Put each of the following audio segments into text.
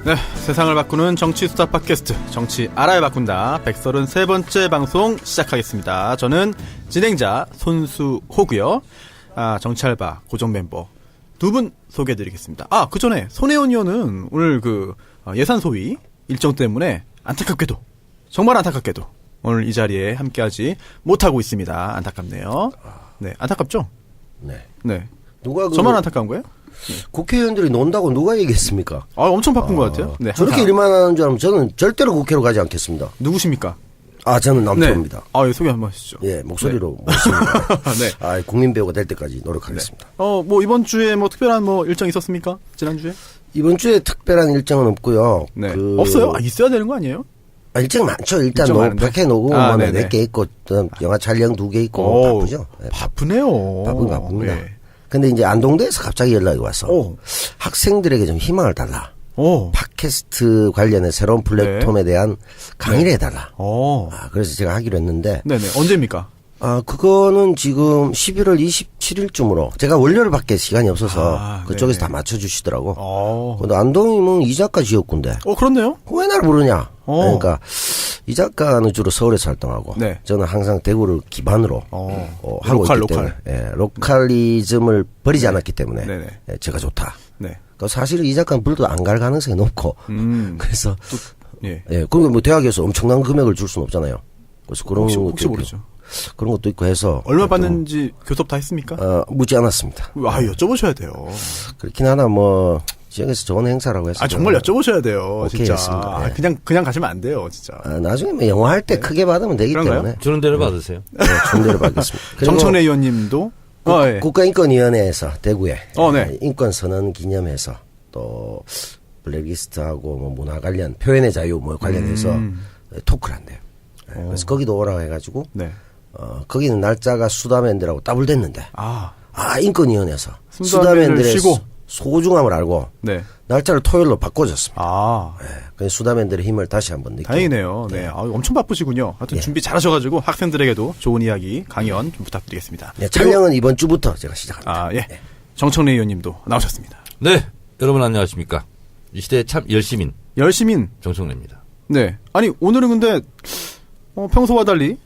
네, 세상을 바꾸는 정치 수다 팟캐스트 정치 알아야 바꾼다 133번째 방송 시작하겠습니다. 저는 진행자 손수호고요. 정치 알바 고정 멤버 두 분 소개해드리겠습니다. 그 전에 손혜원 의원은 오늘 예산 소위 일정 때문에 안타깝게도 정말 안타깝게도 오늘 이 자리에 함께하지 못하고 있습니다. 안타깝네요. 네, 안타깝죠? 네. 네. 누가 저만 안타까운 거예요? 국회의원들이 논다고 누가 얘기했습니까? 엄청 바쁜 것 같아요. 네, 저렇게 일만 하는 줄 알면 저는 절대로 국회로 가지 않겠습니다. 누구십니까? 저는 남편입니다. 네. 예, 소개 한번 하시죠. 예, 목소리로 모십니다. 네. 국민 배우가 될 때까지 노력하겠습니다. 네. 이번 주에 특별한 일정 있었습니까? 지난주에? 이번 주에 특별한 일정은 없고요. 네. 없어요? 있어야 되는 거 아니에요? 일정 많죠. 일단 백회 녹음 몇 개 있고, 영화 촬영 2개 있고, 바쁘죠. 네. 바쁘네요. 바쁩니다. 네. 근데 이제 안동대에서 갑자기 연락이 와서 학생들에게 좀 희망을 달라. 팟캐스트 관련해 새로운 플랫폼에 대한 강의를 해달라. 그래서 제가 하기로 했는데. 네네. 언제입니까? 그거는 지금 11월 27일쯤으로 제가 월요일밖에 시간이 없어서 그쪽에서 다 맞춰주시더라고. 근데 안동이면 이 작가 지역구인데. 그렇네요. 왜 날 부르냐? 그러니까 이 작가는 주로 서울에서 활동하고 저는 항상 대구를 기반으로 하고 있기 때문에 로컬리즘을 버리지 않았기 때문에 제가 좋다. 네. 사실은 이 작가는 불도 안 갈 가능성이 높고 그래서 예. 그리고 대학에서 엄청난 금액을 줄 수는 없잖아요. 그래서 그런 혹시 모르죠. 그런 것도 있고 해서 얼마 받는지 교섭 다 했습니까? 묻지 않았습니다. 여쭤보셔야 돼요. 그렇긴 하나 지역에서 좋은 행사라고 해서 정말 여쭤보셔야 돼요. 진짜. 네. 그냥 가시면 안 돼요, 진짜. 나중에 영화 할 때 크게 받으면 되기 그런가요? 때문에 주는 대로 받으세요. 네, 주는 대로 받겠습니다. 정청래 의원님도 국가인권위원회에서 대구에 네. 인권선언 기념해서 또 블랙리스트하고 문화 관련 표현의 자유 관련해서 토크를 한대요. 그래서 거기도 오라고 해가지고 거기는 날짜가 수다맨들하고 따블됐는데 인권위원회에서 수다맨들의 소중함을 알고 날짜를 토요일로 바꿔줬습니다. 그래서 수다맨들의 힘을 다시 한번 느끼고. 다행이네요. 네. 엄청 바쁘시군요. 하여튼 준비 잘하셔가지고 학생들에게도 좋은 이야기 강연 좀 부탁드리겠습니다. 네, 촬영은 이번 주부터 제가 시작합니다. 예. 정청래 의원님도 나오셨습니다. 네, 여러분 안녕하십니까? 이 시대의 참 열심인 정청래입니다. 네. 아니 오늘은 근데 평소와 달리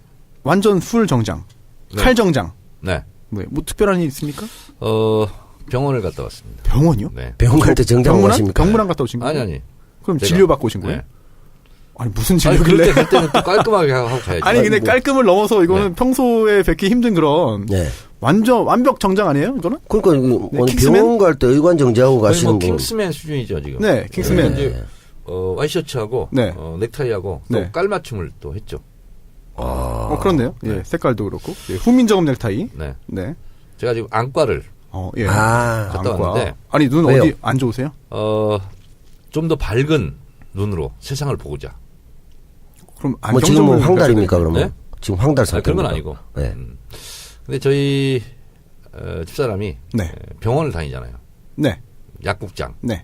완전 풀 정장, 칼 정장. 네. 특별한 일 있습니까? 병원을 갔다 왔습니다. 병원이요? 네. 병원 갈 때 정장 하십니까? 병문안 갔다 오신 거예요? 아니. 그럼 진료 받고 오신 거예요? 네. 아니 무슨 진료길래? 그럴 때는 또 깔끔하게 하고 가야죠. 아니 근데 깔끔을 넘어서 이거는 평소에 뵙기 힘든 그런 완벽 정장 아니에요? 이거는? 그러니까 병원 갈 때 의관 정장하고 가시는 분. 킹스맨 수준이죠 지금. 네, 킹스맨. 이제 와이셔츠하고 넥타이하고 또 깔맞춤을 또 했죠. 그렇네요. 예, 색깔도 그렇고 후민정음 넥타이. 네. 제가 지금 안과를 갔다 왔는데. 아니 눈 왜요? 어디 안 좋으세요? 좀 더 밝은 눈으로 세상을 보고자. 그럼 지금 황달입니까 그러면? 네? 지금 황달 상태. 그런 건 아니고. 네. 근데 저희 집사람이 병원을 다니잖아요. 네. 약국장. 네.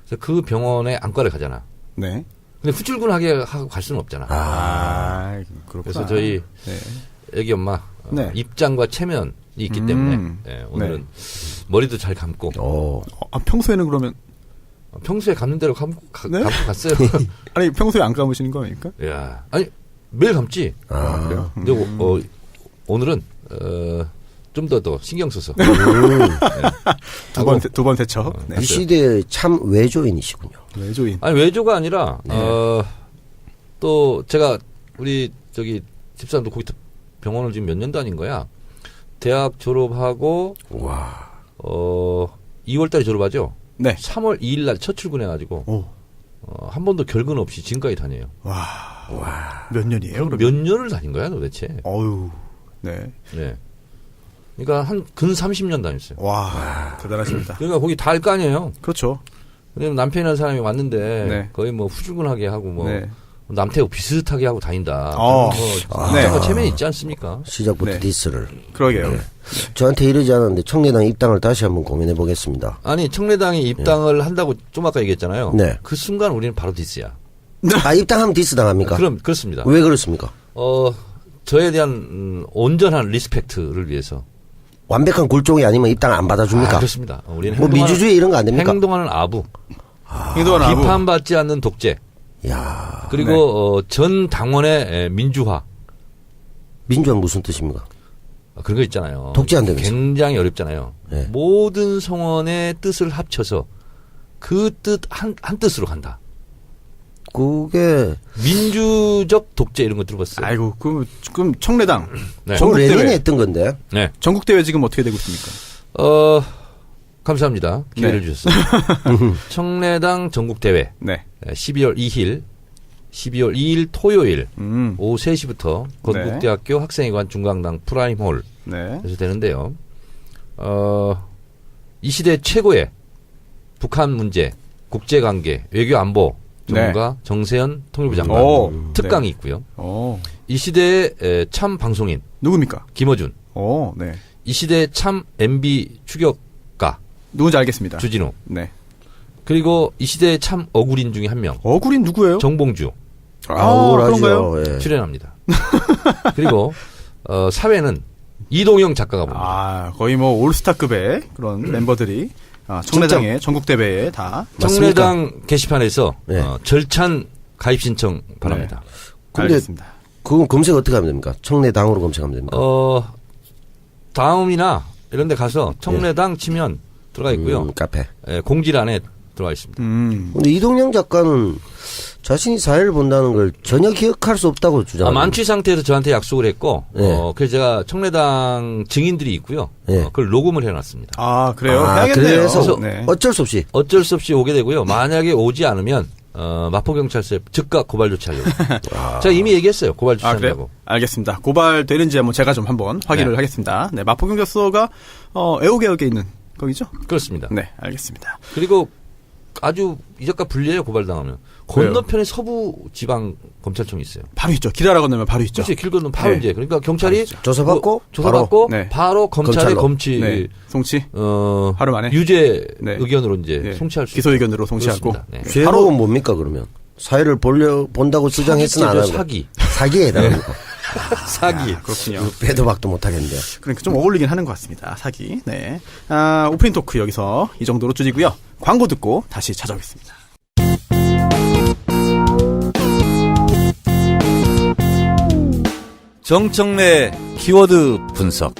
그래서 그 병원에 안과를 가잖아. 네. 근데 후줄근하게 하고 갈 수는 없잖아. 그렇구나. 그래서 저희 애기 엄마 입장과 체면이 있기 때문에 오늘은 머리도 잘 감고. 평소에는 그러면 평소에 감는 대로 감고 갔어요. 아니 평소에 안 감으시는 거니까? 야, 아니 매일 감지. 그래요? 근데 오늘은 좀 더 신경 써서. 두 번 세척. 이 시대의 참 외조인이시군요. 외조인. 아니 외조가 아니라 또 제가 우리 집사람도 거기 병원을 지금 몇 년 다닌 거야. 대학 졸업하고 2월달에 졸업하죠. 네. 3월 2일날 첫 출근해가지고 한 번도 결근 없이 지금까지 다녀요. 와. 몇 년이에요? 그러면? 몇 년을 다닌 거야 도대체? 네. 그러니까 한 근 30년 다녔어요. 와. 대단하십니다. 그러니까 거기 다 알 거 아니에요. 그렇죠. 왜냐면 남편이라는 사람이 왔는데 거의 후줄근하게 하고 남태우 비슷하게 하고 다닌다. 체면이 있지 않습니까? 시작부터 디스를. 그러게요. 저한테 이러지 않았는데 청래당 입당을 다시 한번 고민해 보겠습니다. 아니 청래당이 입당을 한다고 좀 아까 얘기했잖아요. 그 순간 우리는 바로 디스야. 입당하면 디스 당합니까? 그렇습니다. 왜 그렇습니까? 저에 대한 온전한 리스펙트를 위해서. 완벽한 굴종이 아니면 입당 안 받아줍니까? 그렇습니다. 우리는 민주주의 이런 거 안 됩니까? 행동하는 아부. 행동하는 아부. 비판받지 않는 독재. 야. 그리고 전 당원의 민주화. 민주화 무슨 뜻입니까? 그런 거 있잖아요. 독재한다면서. 굉장히 어렵잖아요. 네. 모든 성원의 뜻을 합쳐서 그 뜻 한 뜻으로 간다. 그게 민주적 독재 이런 거 들어봤어요. 아이고, 그럼 청래당. 네. 전 전국대회. 레닌이 했던 건데. 네. 전국대회 지금 어떻게 되고 있습니까? 감사합니다. 기회를 네. 주셨어요. 청래당 전국대회 네. 12월 2일 토요일 오후 3시부터 건국대학교 학생회관 중강당 프라임홀에서 네. 되는데요. 이 시대 최고의 북한 문제, 국제관계, 외교안보 전문가 정세현 통일부 장관 오. 특강이 네. 있고요. 오. 이 시대의 참 방송인 누굽니까? 김어준, 오, 네. 이 시대의 참 MB 추격가 누군지 알겠습니다. 주진우, 네. 그리고 이 시대의 참 어구린 중에 한 명 어구린 누구예요? 정봉주 억울하죠. 그런가요? 예. 출연합니다. 그리고 사회는 이동영 작가가 봅니다. 아, 거의 뭐 올스타급의 그런 멤버들이 청래당의 전국대회에 다. 청래당 게시판에서 네. 절찬 가입 신청 바랍니다. 근데 알겠습니다. 그건 검색 어떻게 하면 됩니까? 청래당으로 검색하면 됩니까? 다음이나 이런 데 가서 청래당 치면 들어가 있고요. 카페. 공지란에 들어가 있습니다. 근데 이동영 작가는 자신이 사회를 본다는 걸 전혀 기억할 수 없다고 주장합니다. 만취 상태에서 저한테 약속을 했고, 네. 그래서 제가 청래당 증인들이 있고요. 네. 그걸 녹음을 해놨습니다. 아, 그래요? 해야겠네요. 그래서 네. 어쩔 수 없이. 어쩔 수 없이 오게 되고요. 만약에 오지 않으면 마포경찰서에 즉각 고발 조치하려고. 제가 이미 얘기했어요. 고발 아, 그래요? 조치한다고. 알겠습니다. 고발되는지 한번 제가 좀 한번 확인을 네. 하겠습니다. 네, 마포경찰서가 애호개역에 있는 거기죠? 그렇습니다. 네, 알겠습니다. 그리고 아주 이적과 불리해요. 고발당하면. 건너편에 서부지방검찰청이 있어요. 바로 있죠. 길 하나 건너면 바로 있죠. 그렇지. 길 건너면 바로 네. 이제. 그러니까 경찰이 조사받고 조사받고 네. 바로 검찰에 검찰로. 네, 송치. 하루 만에. 유죄 네. 의견으로 이제 네. 송치할 수 기소 있죠. 의견으로 송치하고. 그렇습니다. 네. 죄록은 뭡니까 그러면? 사회를 본다고 주장했으나 안 하고. 사기. 사기에 해당하는 거. 사기. 아, 그렇군요. 빼도 박도 못하겠는데. 그러니까 좀 어울리긴 하는 것 같습니다. 사기. 네. 오프닝 토크 여기서 이 정도로 줄이고요. 광고 듣고 다시 찾아오겠습니다. 정청래 키워드 분석.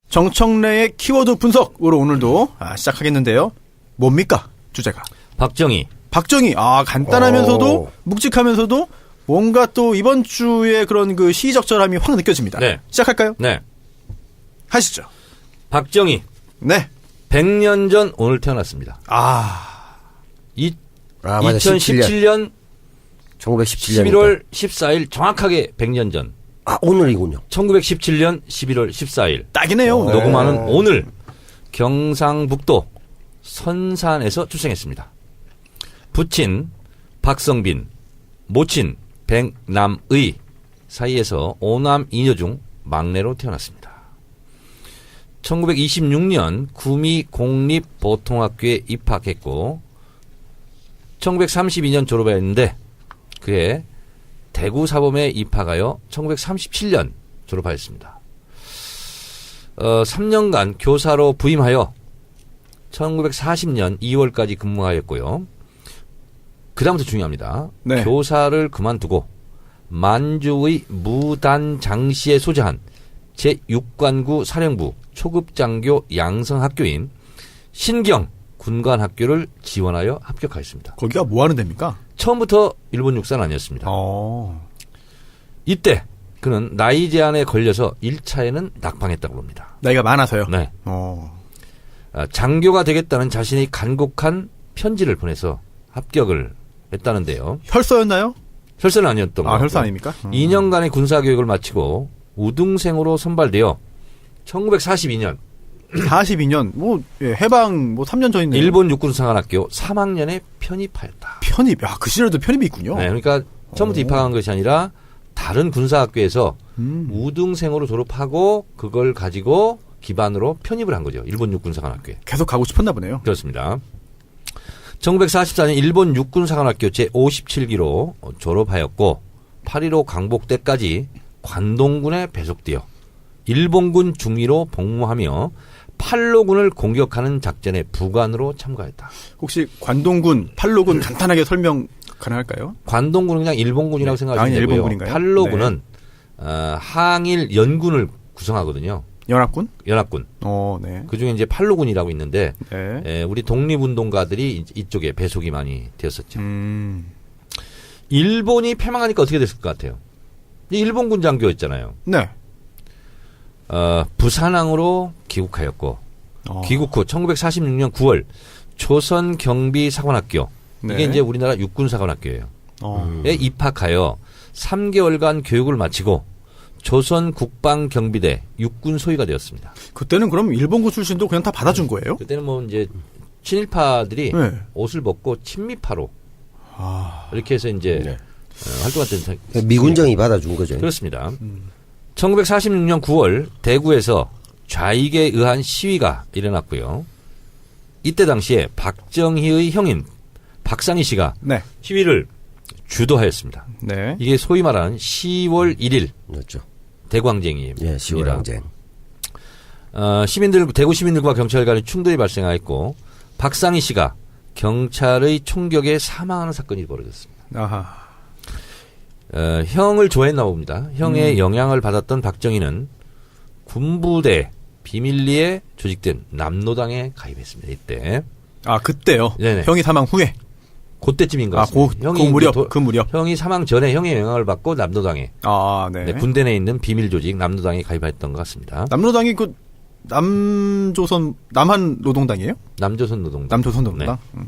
정청래의 키워드 분석으로 오늘도 시작하겠는데요. 뭡니까? 주제가. 박정희. 박정희. 간단하면서도 오. 묵직하면서도 뭔가 또 이번 주에 그런 그 시의적절함이 확 느껴집니다. 네. 시작할까요? 네. 하시죠. 박정희. 네. 100년 전 오늘 태어났습니다. 맞아. 2017년 1917년. 11월 14일 정확하게 100년 전. 오늘이군요. 1917년 11월 14일. 딱이네요. 오늘. 녹음하는 오늘 경상북도 선산에서 출생했습니다. 부친 박성빈, 모친 백남의 사이에서 5남 2녀 중 막내로 태어났습니다. 1926년 구미 공립보통학교에 입학했고 1932년 졸업했는데 그해 대구사범에 입학하여 1937년 졸업하였습니다. 3년간 교사로 부임하여 1940년 2월까지 근무하였고요. 그 다음부터 중요합니다. 네. 교사를 그만두고 만주의 무단장시에 소재한 제6관구 사령부 초급장교 양성학교인 신경 군관학교를 지원하여 합격하였습니다. 거기가 뭐 하는 데입니까? 처음부터 일본 육사는 아니었습니다. 이때 그는 나이 제한에 걸려서 1차에는 낙방했다고 합니다. 나이가 많아서요? 네. 장교가 되겠다는 자신이 간곡한 편지를 보내서 합격을 했다는데요. 혈서였나요? 혈서는 아니었던 거고. 혈서 아닙니까? 2년간의 군사교육을 마치고 우등생으로 선발되어 1942년 42년 해방 3년 전이네요. 일본 육군사관학교 3학년에 편입하였다. 편입. 그 시절에도 편입이 있군요. 네, 그러니까 처음부터 입학한 것이 아니라 다른 군사학교에서 우등생으로 졸업하고 그걸 가지고 기반으로 편입을 한 거죠. 일본 육군사관학교에. 계속 가고 싶었나 보네요. 그렇습니다. 1944년 일본 육군사관학교 제57기로 졸업하였고 8.15 강복 때까지 관동군에 배속되어 일본군 중위로 복무하며 팔로군을 공격하는 작전에 부관으로 참가했다. 혹시 관동군, 팔로군 간단하게 설명 가능할까요? 관동군은 그냥 일본군이라고 생각하시면 되고요. 일본군인가요? 팔로군은 항일 연군을 구성하거든요. 연합군? 연합군. 네. 그 중에 이제 팔로군이라고 있는데 네. 우리 독립운동가들이 이쪽에 배속이 많이 되었었죠. 일본이 패망하니까 어떻게 됐을 것 같아요? 일본군 장교였잖아요. 네. 부산항으로 귀국하였고 귀국 후 1946년 9월 조선경비사관학교 네. 이게 이제 우리나라 육군사관학교예요. 에 입학하여 3개월간 교육을 마치고 조선국방경비대 육군 소위가 되었습니다. 그때는 그럼 일본군 출신도 그냥 다 받아준 거예요? 그때는 뭐 이제 친일파들이 네. 옷을 벗고 친미파로 이렇게 해서 이제 활동했던 미군정이 받아준 거죠. 그렇습니다. 1946년 9월 대구에서 좌익에 의한 시위가 일어났고요. 이때 당시에 박정희의 형인 박상희 씨가 네. 시위를 주도하였습니다. 네. 이게 소위 말하는 10월 1일 그렇죠. 대구항쟁입니다. 예, 10월 항쟁. 대구 시민들과 경찰 간의 충돌이 발생하였고 박상희 씨가 경찰의 총격에 사망하는 사건이 벌어졌습니다. 아하. 형을 좋아했나 봅니다. 형의 영향을 받았던 박정희는 군부대 비밀리에 조직된 남노당에 가입했습니다. 이때. 그때요? 네네. 형이 사망 후에? 그때쯤인 것 같습니다. 그 무렵. 형이 사망 전에 형의 영향을 받고 남노당에 네. 군대 내에 있는 비밀 조직 남노당에 가입했던 것 같습니다. 남노당이 남한 노동당이에요? 남조선 노동당. 남조선 노동당. 네.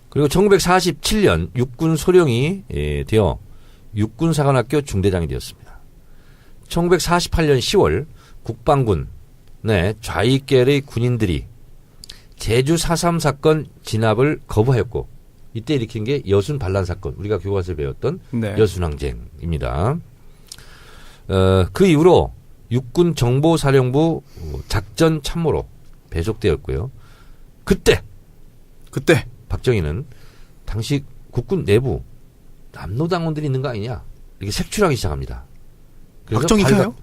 그리고 1947년 육군 소령이 되어 육군사관학교 중대장이 되었습니다. 1948년 10월 국방군 내 좌익계열의 군인들이 제주 4.3 사건 진압을 거부하였고 이때 일으킨 게 여순 반란 사건, 우리가 교과서에 배웠던 네. 여순항쟁입니다. 그 이후로 육군 정보사령부 작전 참모로 배속되었고요. 그때 박정희는 당시 국군 내부 남노당원들이 있는 거 아니냐 이렇게 색출하기 시작합니다. 그래서 박정희가요?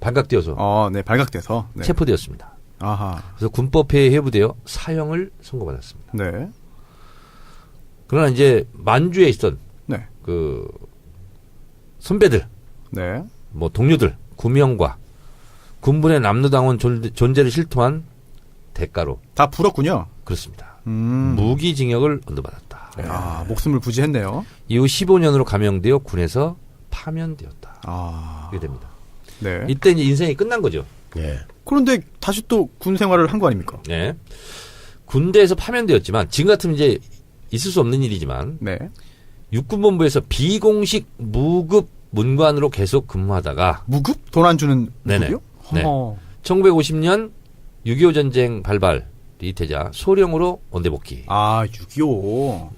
발각되어서 네, 발각돼서 네. 체포되었습니다. 아하. 그래서 군법회에 회부되어 사형을 선고받았습니다. 네. 그러나 이제 만주에 있던 네. 그 선배들, 네. 뭐 동료들, 구명과 군부의 남노당원 존재를 실토한 대가로 다 불었군요. 그렇습니다. 무기징역을 언도받았다. 목숨을 부지했네요. 이후 15년으로 감형되어 군에서 파면되었다. 이렇게 됩니다. 네. 이때 이제 인생이 끝난 거죠. 예. 그런데 다시 또 군 생활을 한 거 아닙니까? 네. 군대에서 파면되었지만 지금 같으면 이제 있을 수 없는 일이지만 네. 육군본부에서 비공식 무급 문관으로 계속 근무하다가 무급? 돈 안 주는 네네. 무급이요? 네. 1950년 6.25 전쟁 발발이 되자 소령으로 원대 복귀. 6.25.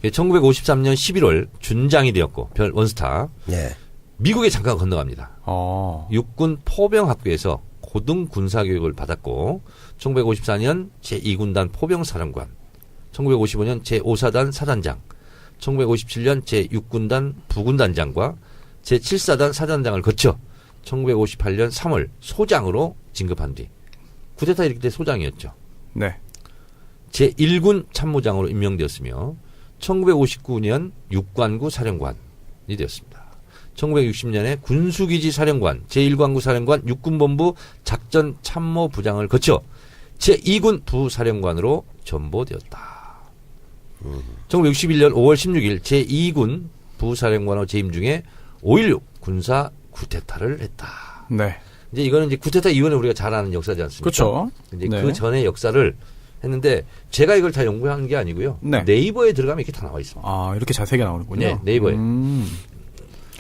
1953년 11월 준장이 되었고 원스타. 예. 미국에 잠깐 건너갑니다. 육군 포병학교에서 고등 군사교육을 받았고 1954년 제2군단 포병사령관, 1955년 제5사단 사단장, 1957년 제6군단 부군단장과 제7사단 사단장을 거쳐 1958년 3월 소장으로 진급한 뒤 쿠데타 일으킬 때 소장이었죠. 네. 제1군 참모장으로 임명되었으며 1959년 육관구 사령관이 되었습니다. 1960년에 군수기지 사령관, 제1관구 사령관, 육군본부 작전참모부장을 거쳐 제2군 부사령관으로 전보되었다. 1961년 5월 16일 제2군 부사령관으로 재임 중에 5.16 군사 쿠데타를 했다. 네. 이제 이거는 이제 쿠데타 이후에 우리가 잘 아는 역사지 않습니까? 그렇죠. 이제 네. 그 전의 역사를 했는데 제가 이걸 다 연구한 게 아니고요. 네. 네이버에 들어가면 이렇게 다 나와 있습니다. 이렇게 자세하게 나오는군요. 네, 네이버에.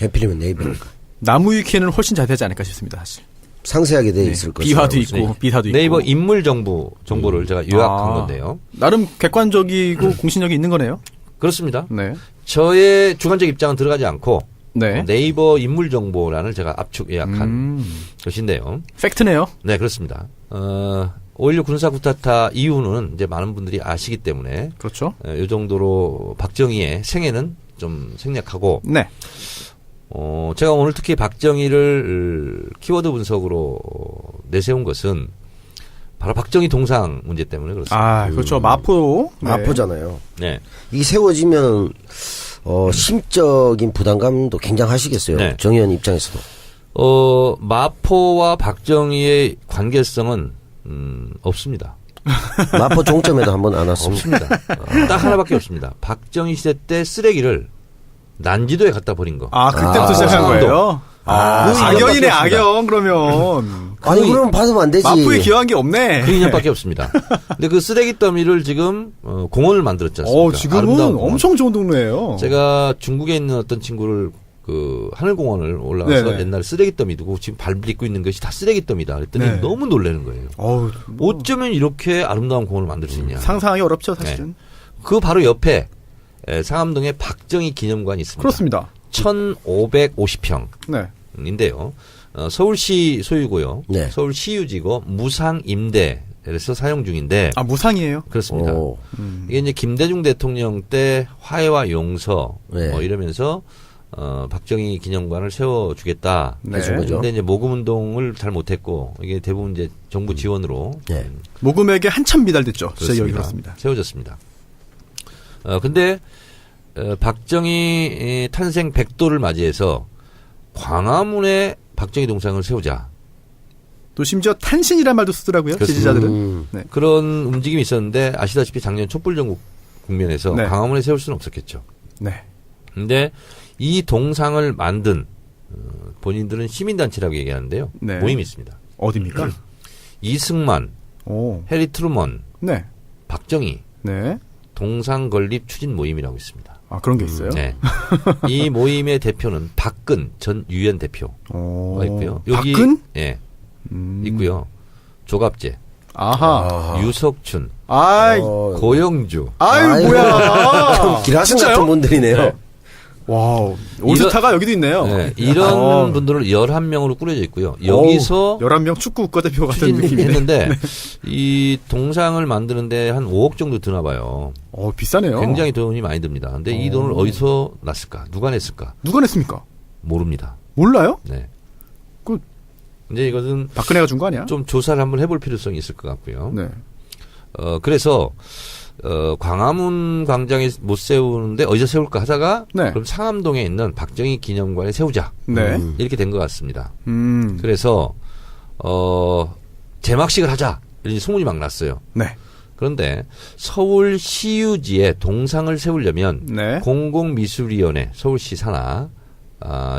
해필이면 네이버니까. 나무위키에는 훨씬 자세하지 않을까 싶습니다, 사실. 상세하게 돼 있을 것이고. 비화도 있고, 비사도 있고. 네이버 인물 정보를 제가 요약한 건데요. 나름 객관적이고 공신력이 있는 거네요. 그렇습니다. 네. 저의 주관적 입장은 들어가지 않고 네. 네이버 인물 정보란을 제가 압축 요약한 것인데요. 팩트네요. 네, 그렇습니다. 5.16 군사 쿠데타 이유는 이제 많은 분들이 아시기 때문에 그렇죠. 이 정도로 박정희의 생애는 좀 생략하고 네. 제가 오늘 특히 박정희를 키워드 분석으로 내세운 것은 바로 박정희 동상 문제 때문에 그렇습니다. 아, 그렇죠. 마포. 네. 마포잖아요. 네. 이 세워지면 심적인 부담감도 굉장하시겠어요. 네. 정 의원 입장에서도. 마포와 박정희의 관계성은 없습니다. 마포 종점에도 한번 안 왔습니다. 없습니다. 딱 하나밖에 없습니다. 박정희 시대 때 쓰레기를 난지도에 갖다 버린 거. 아, 그때부터 시작한 거예요? 아, 그 악연이네, 인연밖에 악연, 그러면. 아니 그러면 받으면 안 되지. 마포에 기여한 게 없네. 그 인연밖에 없습니다. 근데 그 쓰레기 더미를 지금 공원을 만들었지 않습니까? 지금은 아름다운 공원. 엄청 좋은 동네예요. 제가 중국에 있는 어떤 친구를 그 하늘공원을 올라가서 네네. 옛날 쓰레기 더미 두고 지금 밟고 있는 것이 다 쓰레기 더미다. 그랬더니 네. 너무 놀라는 거예요. 어쩌면 이렇게 아름다운 공원을 만들 수 있냐. 상상하기 어렵죠, 사실은. 그 바로 옆에 상암동에 박정희 기념관이 있습니다. 그렇습니다. 1550평인데요. 네. 서울시 소유고요. 네. 서울시유지고 무상 임대에서 사용 중인데 아, 무상이에요? 그렇습니다. 오. 이게 이제 김대중 대통령 때 화해와 용서 네. 뭐 이러면서 박정희 기념관을 세워주겠다. 네. 해준 거죠. 근데 이제 모금 운동을 잘 못했고 이게 대부분 이제 정부 지원으로 네. 모금액에 한참 미달됐죠. 진짜 여기 그렇습니다. 그렇습니다. 세워졌습니다. 근데 박정희 탄생 100도를 맞이해서 광화문에 박정희 동상을 세우자. 또 심지어 탄신이란 말도 쓰더라고요. 그렇습니다. 지지자들은. 네. 그런 움직임이 있었는데 아시다시피 작년 촛불전국 국면에서 네. 광화문에 세울 수는 없었겠죠. 네. 근데 이 동상을 만든 본인들은 시민단체라고 얘기하는데요. 네. 모임이 있습니다. 어디입니까? 이승만, 오. 해리 트루먼, 네. 박정희 네. 동상 건립 추진 모임이라고 있습니다. 아, 그런 게 있어요? 네. 이 모임의 대표는 박근 전 유엔 대표가 오. 있고요. 여기 박근? 예. 있고요. 조갑재, 아하. 유석춘, 아이, 고영주. 아유, 뭐야. 기라성 진짜요? 같은 분들이네요. 네. 와우. 올스타가 여기도 있네요. 네, 이런 분들을 11명으로 꾸려져 있고요. 여기서 11명 축구 국가대표 같은 느낌이네. 추진했는데 이 동상을 만드는데 한 5억 정도 드나 봐요. 비싸네요. 굉장히 돈이 많이 듭니다. 근데 이 돈을 어디서 났을까? 누가 냈을까? 누가 냈습니까? 모릅니다. 몰라요? 네. 그- 이제 이것은 박근혜가 준 거 아니야? 좀 조사를 한번 해볼 필요성이 있을 것 같고요. 네. 그래서 광화문 광장에 못 세우는데 어디서 세울까 하다가 네. 그럼 상암동에 있는 박정희 기념관에 세우자. 네. 이렇게 된 것 같습니다. 음. 그래서 제막식을 하자 이런 소문이 막 났어요. 네. 그런데 서울시유지에 동상을 세우려면 네. 공공미술위원회 서울시 산하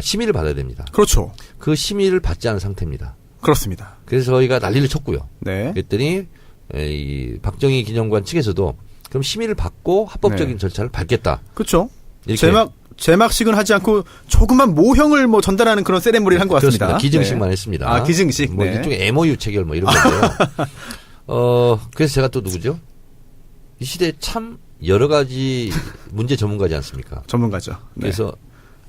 심의를 받아야 됩니다. 그렇죠. 그 심의를 받지 않은 상태입니다. 그렇습니다. 그래서 저희가 난리를 쳤고요. 네. 그랬더니 이 박정희 기념관 측에서도 그럼 심의를 받고 합법적인 네. 절차를 밟겠다. 그렇죠. 이렇게 제막식은 하지 않고 조그만 모형을 뭐 전달하는 그런 세레모니를 한 것 같습니다. 그렇습니다. 기증식만 네. 했습니다. 아, 기증식. 뭐 네. 일종의 MOU 체결 뭐 이런 건데요. 그래서 제가 또 누구죠? 이 시대에 참 여러 가지 문제 전문가지 않습니까? 전문가죠. 네. 그래서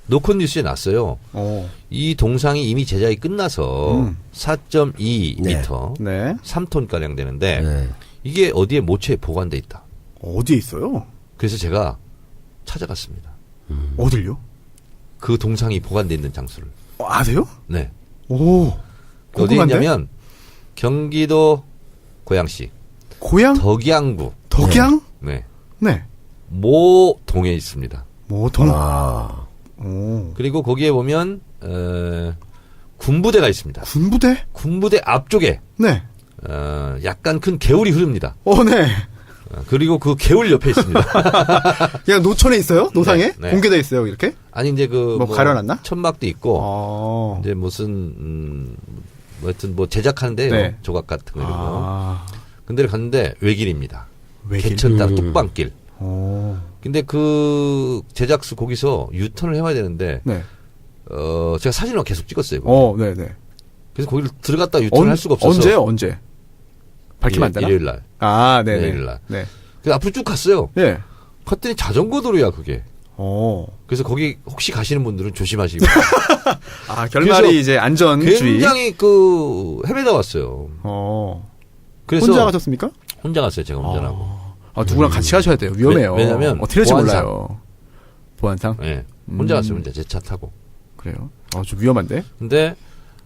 노컷 뉴스에 났어요. 오. 이 동상이 이미 제작이 끝나서 4.2m, 네. 3톤 가량 되는데 네. 이게 어디에 모처에 보관돼 있다. 어디에 있어요? 그래서 제가 찾아갔습니다. 어딜요? 그 동상이 보관돼 있는 장소를. 아세요? 네. 오. 어디 궁금한데? 있냐면 경기도 고양시 고향? 덕양구 덕양? 네. 네. 모동에 있습니다. 모동. 아. 오. 그리고 거기에 보면 군부대가 있습니다. 군부대? 군부대 앞쪽에 네. 약간 큰 개울이 흐릅니다. 네. 그리고 그 개울 옆에 있습니다. 그냥 노천에 있어요? 노상에? 네. 공개돼 있어요, 이렇게? 아니 이제 그 뭐 가려놨나? 천막도 있고 아. 이제 무슨 뭐 하여튼 뭐 제작하는데요. 네. 조각 같은 거 이런 거. 아. 근데 갔는데 외길입니다. 외길? 개천 따라 뚝방길. 오. 근데 그 제작수 거기서 유턴을 해와야 되는데 네. 제가 사진을 계속 찍었어요. 거기. 네네. 그래서 거기를 들어갔다 유턴을 할 수가 없어서 언제요? 언제? 밝히면 안 되나? 일요일 날. 아, 네네. 일요일 날. 네. 그래서 앞으로 쭉 갔어요. 예. 갔더니 자전거 도로야 그게. 오. 그래서 거기 혹시 가시는 분들은 조심하시고. 아, 결말이 이제 안전주의. 굉장히 그 헤매다 왔어요. 그래서 혼자 가셨습니까? 혼자 갔어요. 제가 운전하고. 누구랑 같이 가셔야 돼요. 위험해요. 왜냐면 어떻게 될지 보안상. 몰라요. 보안상? 네. 혼자 갔어요. 혼자 제 차 타고. 그래요. 좀 위험한데? 근데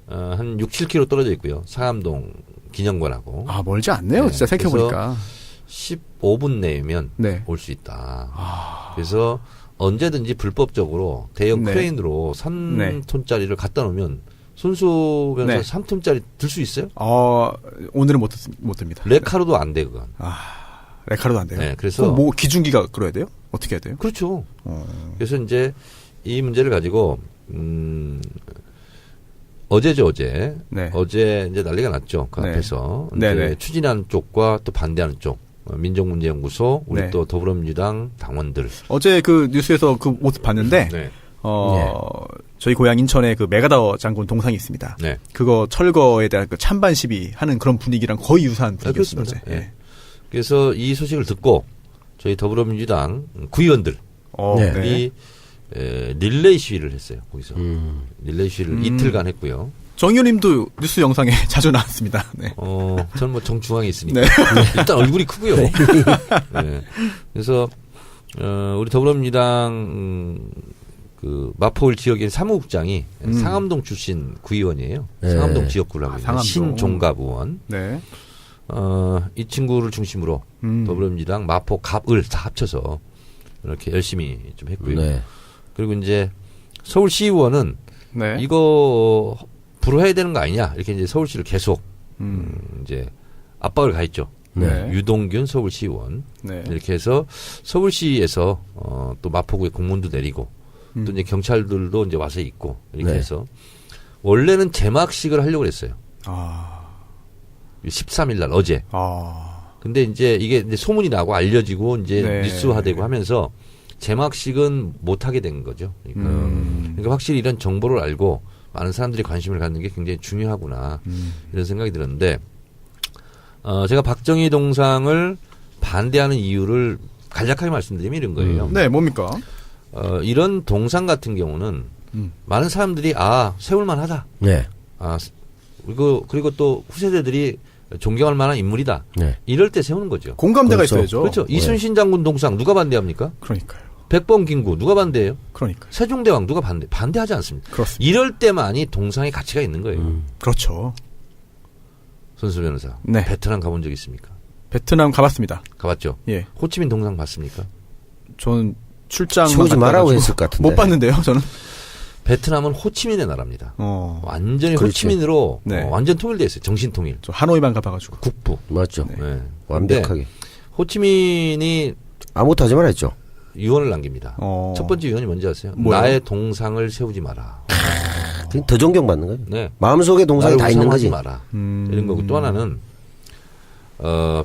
한 6, 7km 떨어져 있고요. 상암동 기념관하고. 아, 멀지 않네요. 네, 진짜 생각해보니까. 15분 내면 네. 올 수 있다. 그래서 언제든지 불법적으로 대형 네. 크레인으로 3톤짜리를 갖다 놓으면 손수 변호사 네. 3톤짜리 들 수 있어요? 오늘은 못 듭니다. 레카로도 안 돼, 그건. 레카로도 안 돼요? 네, 그래서. 그럼 뭐 기준기가 끌어야 돼요? 어떻게 해야 돼요? 그렇죠. 그래서 이제 이 문제를 가지고, 어제죠, 어제. 네. 어제 이제 난리가 났죠. 그 네. 앞에서. 네, 이제 네. 추진하는 쪽과 또 반대하는 쪽. 민족문제연구소, 우리 네. 또 더불어민주당 당원들. 어제 그 뉴스에서 그 모습 봤는데, 네. 저희 고향 인천에 그 메가더 장군 동상이 있습니다. 네. 그거 철거에 대한 그 찬반 시비 하는 그런 분위기랑 거의 유사한 분위기였습니다. 그렇습니다. 어제. 네. 그래서 이 소식을 듣고 저희 더불어민주당 구의원들이 네. 릴레이 시위를 했어요. 거기서 릴레이 시위를 이틀간 했고요. 정 의원님도 뉴스 영상에 자주 나왔습니다. 네. 저는 뭐 정중앙에 있으니까 네. 일단 얼굴이 크고요. 네. 그래서 우리 더불어민주당 그 마포울 지역의 사무국장이 상암동 출신 구의원이에요. 네. 상암동 지역구를 하고 있는 상암동. 신종갑 의원. 네. 이 친구를 중심으로 더불어민주당 마포 갑을 다 합쳐서 이렇게 열심히 좀 했고요. 네. 그리고 이제 서울시의원은 네. 이거 불허해야 되는 거 아니냐 이렇게 이제 서울시를 계속 이제 압박을 가했죠. 네. 유동균 서울시의원 네. 이렇게 해서 서울시에서 또 마포구에 공문도 내리고 또 이제 경찰들도 이제 와서 있고 이렇게 네. 해서 원래는 개막식을 하려고 했어요. 13일 날 어제. 근데 이제 이게 이제 소문이 나고 알려지고 이제 네. 뉴스화되고 하면서 개막식은 못 하게 된 거죠. 그러니까 확실히 이런 정보를 알고 많은 사람들이 관심을 갖는 게 굉장히 중요하구나 이런 생각이 들었는데 제가 박정희 동상을 반대하는 이유를 간략하게 말씀드리면 이런 거예요. 네, 뭡니까? 이런 동상 같은 경우는 많은 사람들이 세울만 하다. 네. 그리고 또 후세대들이 존경할 만한 인물이다. 네. 이럴 때 세우는 거죠. 공감대가 그렇죠. 있어야죠. 그렇죠. 이순신 장군 동상 누가 반대합니까? 그러니까요. 백범 김구 누가 반대해요? 그러니까요. 세종대왕 누가 반대하지 않습니다. 그렇습니다. 이럴 때만이 동상의 가치가 있는 거예요. 그렇죠. 손수 변호사. 네. 베트남 가본 적 있습니까? 베트남 가봤습니다. 가봤죠. 예. 호치민 동상 봤습니까? 저는 출장 세우지 말라고 했을 것 같은데. 못 봤는데요, 저는. 베트남은 호치민의 나라입니다. 완전히 그렇지. 호치민으로 네. 완전 통일돼 있어요. 정신 통일. 저 하노이만 가봐가지고. 국부. 맞죠. 네. 완벽하게. 근데 호치민이 아무것도 하지 말았죠. 유언을 남깁니다. 어. 첫 번째 유언이 뭔지 아세요? 뭐예요? 나의 동상을 세우지 마라. 더 존경받는 거예요. 네. 마음속에 동상이 나를 다 있는 우상하지 거지. 마라. 이런 거고 또 하나는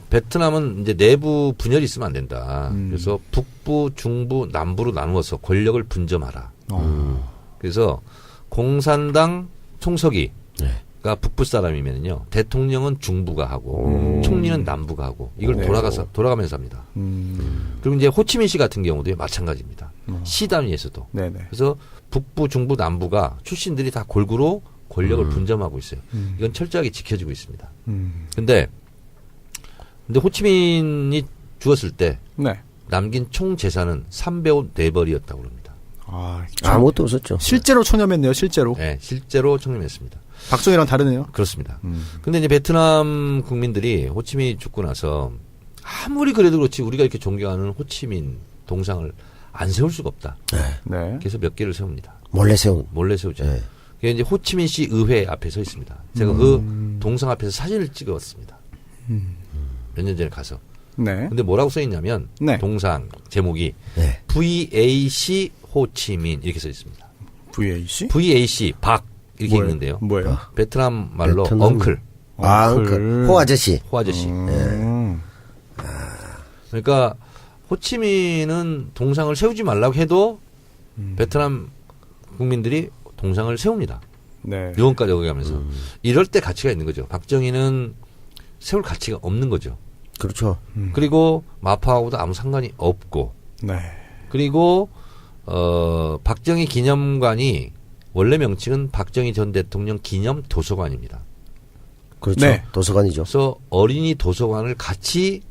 베트남은 이제 내부 분열이 있으면 안 된다. 그래서 북부, 중부, 남부로 나누어서 권력을 분점하라. 그래서 공산당 총서기가 네. 북부 사람이면요 대통령은 중부가 하고 총리는 남부가 하고 이걸 돌아가면서 합니다. 그리고 이제 호치민시 같은 경우도 마찬가지입니다. 시 단위에서도. 네네. 그래서 북부, 중부, 남부가 출신들이 다 골고루 권력을 분점하고 있어요. 이건 철저하게 지켜지고 있습니다. 근데 호치민이 죽었을 때 네. 남긴 총 재산은 304벌이었다고 합니다. 아무것도 없었죠. 실제로 청렴했네요, 실제로. 네, 실제로 청렴했습니다. 박정희랑 다르네요. 그렇습니다. 근데 이제 베트남 국민들이 호치민이 죽고 나서 아무리 그래도 그렇지 우리가 이렇게 존경하는 호치민 동상을 안 세울 수가 없다. 네. 그래서 몇 개를 세웁니다. 몰래 세운. 몰래 세우죠. 네. 그게 이제 호치민시 의회 앞에 서 있습니다. 제가 그 동상 앞에서 사진을 찍었습니다. 몇 년 전에 가서. 네. 근데 뭐라고 써 있냐면 네. 동상 제목이 네. VAC 호치민 이렇게 써 있습니다. VAC? VAC 박 이렇게 뭐예요? 있는데요. 뭐예요? 베트남 말로 베트남. 엉클, 엉클. 호 아저씨. 호 아저씨. 음. 그러니까 호치민은 동상을 세우지 말라고 해도 베트남 국민들이 동상을 세웁니다. 네. 유언까지 어겨가면서 이럴 때 가치가 있는 거죠. 박정희는 세울 가치가 없는 거죠. 그렇죠. 그리고 마포하고도 아무 상관이 없고 네. 그리고 박정희 기념관이 원래 명칭은 박정희 전 대통령 기념 도서관입니다. 그렇죠. 네. 도서관이죠. 그래서 어린이 도서관을 같이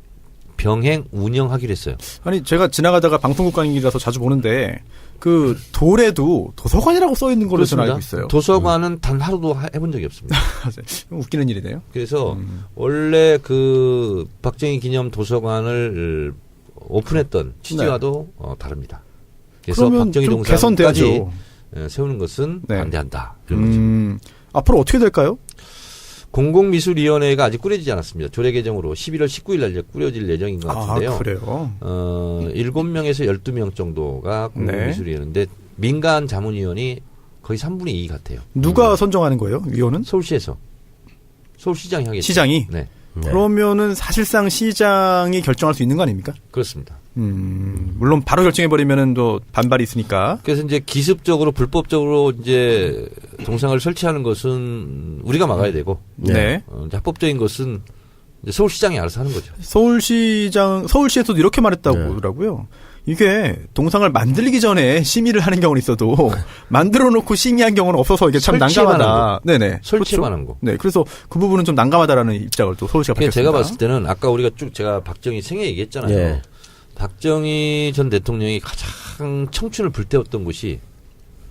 병행 운영하기로 했어요. 아니 제가 지나가다가 방송국장이라서 자주 보는데 그 돌에도 도서관이라고 써 있는 걸로 저는 알고 있어요. 도서관은 단 하루도 해본 적이 없습니다. 웃기는 일이네요. 그래서 원래 그 박정희 기념 도서관을 오픈했던 취지와도 다릅니다. 그래서 그러면 박정희 좀 동상까지 개선돼야죠. 세우는 것은 네. 반대한다. 이런 거죠. 앞으로 어떻게 될까요? 공공미술위원회가 아직 꾸려지지 않았습니다. 조례 개정으로 11월 19일 날 이제 꾸려질 예정인 것 같은데요. 아, 그래요? 7명에서 12명 정도가 공공미술위원회인데 민간 자문위원이 거의 3분의 2 같아요. 누가 선정하는 거예요? 위원은? 서울시에서. 서울시장이 하겠죠. 시장이? 네. 그러면은 사실상 시장이 결정할 수 있는 거 아닙니까? 그렇습니다. 물론 바로 결정해버리면은 또 반발이 있으니까. 그래서 이제 기습적으로 불법적으로 이제 동상을 설치하는 것은 우리가 막아야 되고, 네. 이제 합법적인 것은 이제 서울시장이 알아서 하는 거죠. 서울시에서도 이렇게 말했다고 하더라고요. 이게 동상을 만들기 전에 심의를 하는 경우는 있어도 만들어 놓고 심의한 경우는 없어서 이게 참 난감하다. 네네. 설치만 그렇죠? 한 거. 네. 그래서 그 부분은 좀 난감하다라는 입장을 또 서울시가 밝혔습니다. 제가 봤을 때는 아까 우리가 쭉 제가 박정희 생애 얘기했잖아요. 예. 박정희 전 대통령이 가장 청춘을 불태웠던 곳이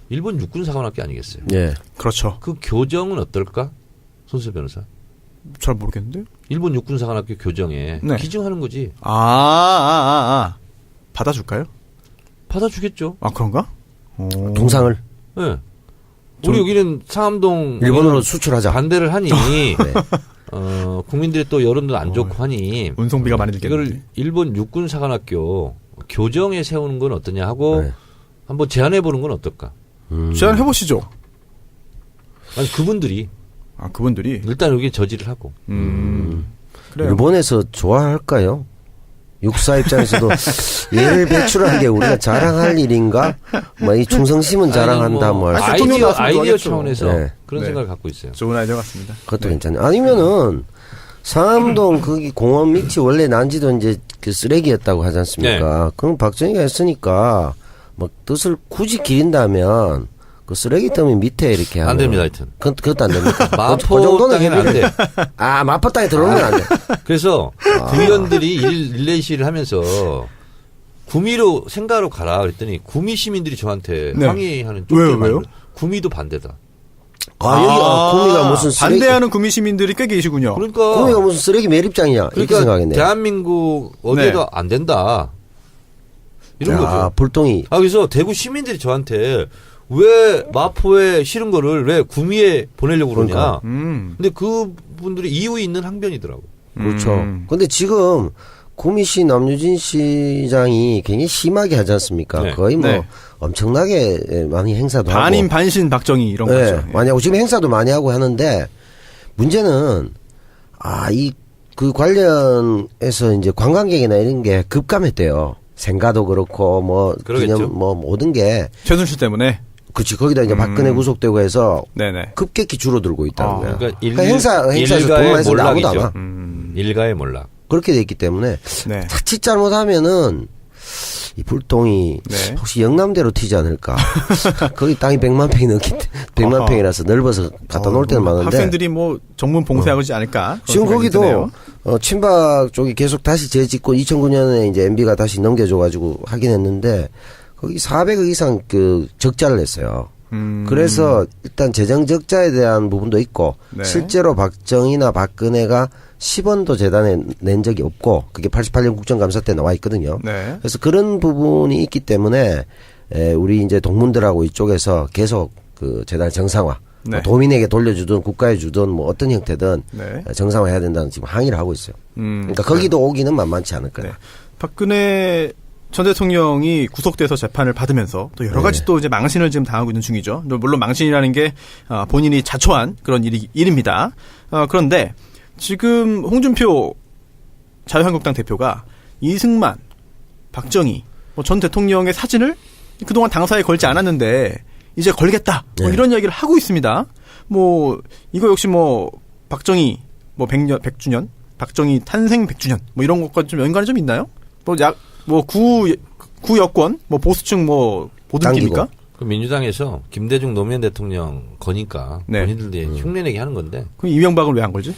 일본 육군사관학교 아니겠어요? 예. 그렇죠. 그 교정은 어떨까? 손수 변호사. 잘 모르겠는데요. 일본 육군사관학교 교정에 네. 기증하는 거지. 받아줄까요? 받아주겠죠. 아, 그런가? 동상을 네. 우리 여기는 상암동 일본으로 수출하자. 반대를 하니 네. 국민들의 또 여론도 안 좋고 하니 운송비가 많이 들겠는데. 이걸 일본 육군사관학교 교정에 세우는 건 어떠냐 하고 네. 한번 제안해 보는 건 어떨까? 제안해보시죠. 아니 그분들이 그분들이. 일단 여기 저지를 하고 그래요. 일본에서 좋아할까요? 육사 입장에서도 얘를 배출한 게 우리가 자랑할 일인가? 뭐 이 충성심은 자랑한다 뭐. 아니, 대통령 나왔으면 아이디어 좋아하겠죠. 차원에서 네. 그런 네. 생각을 갖고 있어요. 좋은 아이디어 같습니다. 그것도 괜찮네. 아니면은 상암동 거기 공원 밑이 원래 난지도 이제 그 쓰레기였다고 하지 않습니까? 그럼 박정희가 했으니까 뭐 뜻을 굳이 기린다면 그 쓰레기 더미 밑에 이렇게 하면 안 됩니다, 하여튼. 그것도 안 됩니까? 마포 땅에는 안 돼. 마포 땅에 들어오면 안 돼. 그래서 구의원들이 릴레이 시를 하면서 구미로 생가로 가라 그랬더니 구미 시민들이 저한테 네. 항의하는 왜요? 구미도 반대다. 여기 구미가 무슨 쓰레기 반대하는 구미 시민들이 꽤 계시군요. 그러니까 구미가 무슨 쓰레기 매립장이냐 이렇게 그러니까 생각했네. 대한민국 어디에도 네. 안 된다. 이런 거죠. 불똥이 그래서 대구 시민들이 저한테 왜 마포에 실은 거를 왜 구미에 보내려고 그러냐. 그러니까. 근데 그분들이 이유 있는 항변이더라고. 그렇죠. 근데 지금 구미시 남유진 시장이 굉장히 심하게 하지 않습니까? 네. 거의 뭐 네. 엄청나게 많이 행사도 반인 하고. 반신 박정희 이런 네, 거죠. 많이 하고 지금 행사도 많이 하고 하는데 문제는 그 관련해서 이제 관광객이나 이런 게 급감했대요. 생가도 그렇고 뭐 그러겠죠. 기념 뭐 모든 게 최순실 때문에. 그치 거기다 이제 박근혜 구속되고 해서 네네. 급격히 줄어들고 있다는 거야. 그러니까 행사에서 일가의 돈만 쓰면 아무도 안 와. 몰락이죠. 일가의 몰락. 그렇게 돼 있기 때문에 네. 자칫 잘못하면은 이 불똥이 네. 혹시 영남대로 튀지 않을까? 거기 땅이 100만 평이 넘기 100만 평이라서 넓어서 갖다 놓을 때는 많은데 학생들이 뭐 정문 봉쇄하지 않을까? 지금 그런 생각이 거기도 드네요. 친박 쪽이 계속 다시 재짓고 2009년에 이제 MB가 다시 넘겨줘가지고 하긴 했는데 거기 400억 이상 그 적자를 냈어요. 그래서 일단 재정 적자에 대한 부분도 있고 네. 실제로 박정희나 박근혜가 10원도 재단에 낸 적이 없고 그게 88년 국정감사 때 나와 있거든요. 네. 그래서 그런 부분이 있기 때문에 우리 이제 동문들하고 이쪽에서 계속 그 재단 정상화 네. 뭐 도민에게 돌려주든 국가에 주든 뭐 어떤 형태든 네. 정상화해야 된다는 지금 항의를 하고 있어요. 그러니까 거기도 오기는 만만치 않을 거예요. 네. 박근혜 전 대통령이 구속돼서 재판을 받으면서 또 여러 가지 또 이제 망신을 지금 당하고 있는 중이죠. 물론 망신이라는 게 본인이 자초한 그런 일입니다. 그런데 지금 홍준표 자유한국당 대표가 이승만, 박정희 전 대통령의 사진을 그동안 당사에 걸지 않았는데 이제 걸겠다. 이런 이야기를 하고 있습니다. 이거 역시 박정희 100주년, 박정희 탄생 100주년 이런 것과 좀 연관이 좀 있나요? 구 여권, 보수층 보듬기입니까? 그 민주당에서 김대중 노무현 대통령 거니까 네. 본인들이 흉내내게 하는 건데. 그럼 이명박을 왜 안 걸지?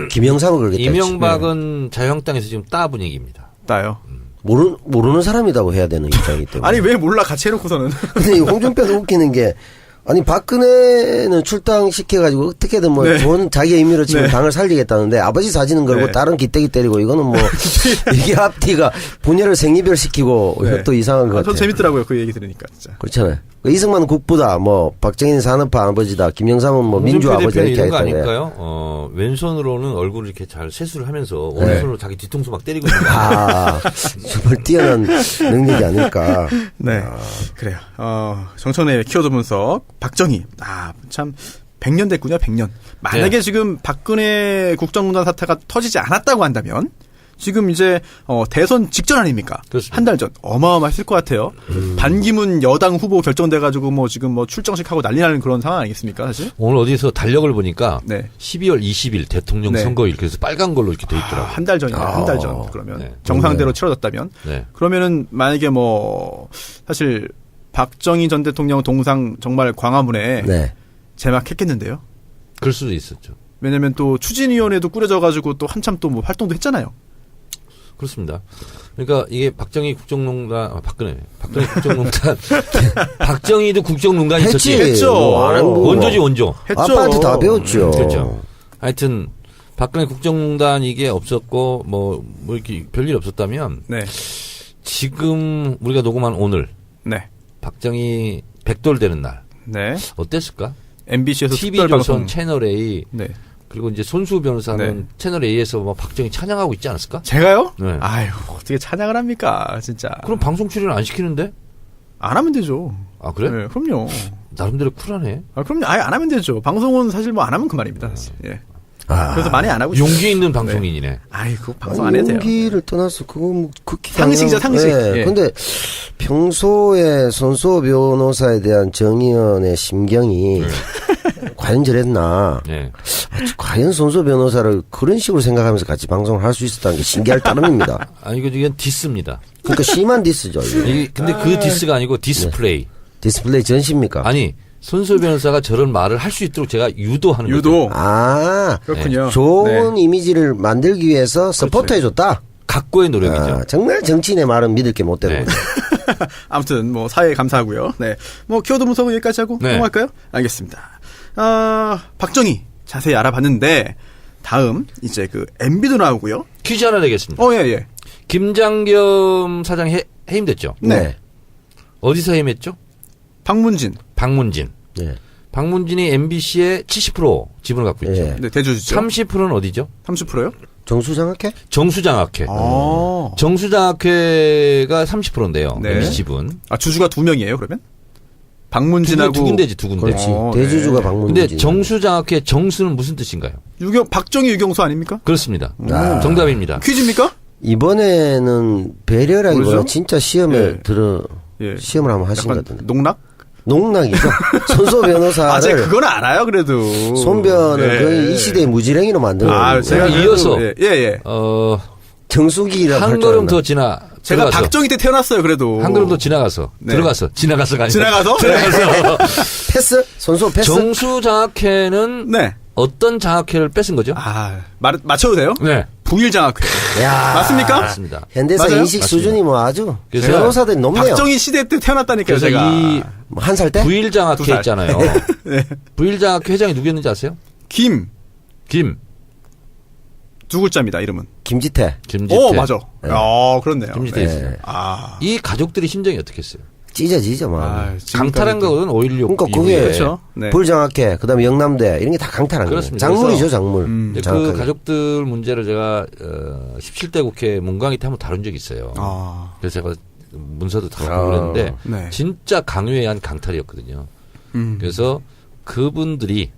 김영삼은 그러겠다. 이명박은 자유한국당에서 지금 따 분위기입니다. 따요. 모르는 사람이라고 해야 되는 입장이기 때문에. 아니 왜 몰라 같이 해놓고서는. 근데 이 홍준표도 웃기는 게 아니 박근혜는 출당시켜가지고 어떻게든 뭐 네. 좋은 자기의 의미로 지금 네. 당을 살리겠다는데 아버지 사진은 걸고 네. 딸은 기대기 때리고 이거는 뭐 이게 앞뒤가 분열을 생이별 시키고 네. 또 이상한 것 아, 같아요. 전 재밌더라고요 그 얘기 들으니까 진짜. 그렇잖아요. 이승만 국부다, 뭐 박정희는 산업화 아버지다, 김영삼은 뭐 민주 홍준표 아버지다 대표는 이렇게 이런 거 했다는데. 아닐까요? 왼손으로는 얼굴을 이렇게 잘 세수를 하면서 오른손으로 자기 뒤통수 막 때리고 있는 거. 아, 정말 뛰어난 능력이 아닐까. 네. 그래요. 정청래 키워드 분석. 박정희. 참 100년 됐군요. 100년. 만약에 네. 지금 박근혜 국정농단 사태가 터지지 않았다고 한다면 지금 이제 대선 직전 아닙니까? 그렇습니다. 한 달 전 어마어마했을 것 같아요. 반기문 여당 후보 결정돼가지고 뭐 지금 뭐 출정식하고 난리 나는 그런 상황 아니겠습니까, 사실? 오늘 어디서 달력을 보니까 네. 12월 20일 대통령 네. 선거 이렇게 해서 빨간 걸로 이렇게 돼 있더라고요. 한 달 전이네. 한 달 전. 그러면 네. 정상대로 치러졌다면 네. 그러면은 만약에 뭐 사실 박정희 전 대통령 동상 정말 광화문에 네. 제막했겠는데요. 그럴 수도 있었죠. 왜냐면 또 추진위원회도 꾸려져가지고 또 한참 또 뭐 활동도 했잖아요. 그렇습니다. 그러니까 이게 박정희 국정농단, 박근혜 국정농단, 박정희도 국정농단이 있었지. 했죠. 뭐 안 하고 원조지 원조. 했죠. 아빠한테 다 배웠죠. 그렇죠. 하여튼 박근혜 국정농단 이게 없었고 뭐 이렇게 별일 없었다면 네. 지금 우리가 녹음한 오늘 네. 박정희 100돌 되는 날 네. 어땠을까? MBC에서 TV조선 채널 A 네. 그리고 이제 손수 변호사는 네. 채널 A에서 뭐 박정희 찬양하고 있지 않았을까? 제가요? 네. 아유, 어떻게 찬양을 합니까, 진짜. 그럼 방송 출연 안 시키는데? 안 하면 되죠. 아 그래? 네, 그럼요. 나름대로 쿨하네. 그럼요. 아예 안 하면 되죠. 방송은 사실 뭐 안 하면 그만입니다, 사실. 예. 그래서 많이 안 하고 있어요. 용기 있는 방송인이네. 아이고, 방송 안 해도 돼요. 용기를 떠나서 그거 뭐 극히 상식이죠, 상식. 네. 예. 근데 평소에 손수호 변호사에 대한 정의원의 심경이 과연 저랬나? 네. 과연 손수호 변호사를 그런 식으로 생각하면서 같이 방송을 할 수 있었다는 게 신기할 따름입니다. 아 이건 디스입니다. 그러니까 심한 디스죠. 이게. 근데 그 디스가 아니고 디스플레이. 디스플레이 전시입니까? 아니 손수 변호사가 저런 말을 할 수 있도록 제가 유도하는 거죠. 유도. 아, 그렇군요. 좋은 네. 이미지를 만들기 위해서 서포트해줬다. 각고의 노력이죠. 아, 정말 정치인의 말은 믿을 게 못 되는 네. 거죠. 아무튼 뭐 사회에 감사하고요. 네. 뭐 키워드 분석은 여기까지 하고 네. 넘어갈까요? 알겠습니다. 박정희 자세히 알아봤는데 다음 이제 그 MB도 나오고요. 퀴즈 하나 내겠습니다. 예. 김장겸 사장 해임됐죠? 네. 어디서 해임했죠? 박문진. 박문진. 네. 박문진이 MBC의 70% 지분을 갖고 있죠. 예. 네, 대주주죠. 30%는 어디죠? 30%요? 정수장학회? 정수장학회. 아. 정수장학회가 30%인데요. 네. MBC 지분. 주주가 2명이에요, 그러면? 박문진하고 두 군데지, 두 군데. 그렇지. 네. 대주주가 방문진. 근데 정수장학회 정수는 무슨 뜻인가요? 박정희 유경수 아닙니까? 그렇습니다. 아. 정답입니다. 퀴즈입니까? 이번에는 배려라기보다 모르죠? 진짜 시험에 예. 시험을 한번 하신 것 약간 같은데. 농락? 농락이죠. 손소 변호사를. 제가 그건 알아요, 그래도. 손변을 예. 거의 이 시대의 무지랭이로 만든 거예요. 제가 그래도 그래도- 이어서. 예. 정수기라고 한 걸음 더 지나. 제가 들어가서. 박정희 때 태어났어요, 그래도. 한 걸음 더 지나가서. 네. 지나가서가 아니라. 지나가서? 패스? 손소 패스? 정수장학회는 네. 어떤 장학회를 뺏은 거죠? 맞춰도 돼요? 네. 부일장학회. 야, 맞습니까? 맞습니다. 현대사 맞아요? 인식 수준이 뭐 아주 그래서 변호사들이 높네요. 박정희 시대 때 태어났다니까요, 그래서 제가. 이 한 살 때? 부일장학회 2살. 있잖아요. 네. 부일장학회 회장이 누구였는지 아세요? 김. 두 글자입니다, 이름은. 김지태. 김지태. 맞아. 네. 그렇네요. 김지태 네. 있어요. 이 가족들이 심정이 어떻겠어요? 찢어지죠, 뭐. 강탈한 거거든 5.16 그러니까 이후에. 그게 그렇죠. 네. 불장학회, 그 다음에 영남대, 이런 게 다 강탈한 거예요. 그렇습니다. 작물이죠, 그래서 작물. 근데 그 정확하게. 가족들 문제를 제가 17대 국회 문광희 때 한번 다룬 적이 있어요. 그래서 제가 문서도 다 갖고 그랬는데 네. 진짜 강요에 의한 강탈이었거든요. 그래서 그분들이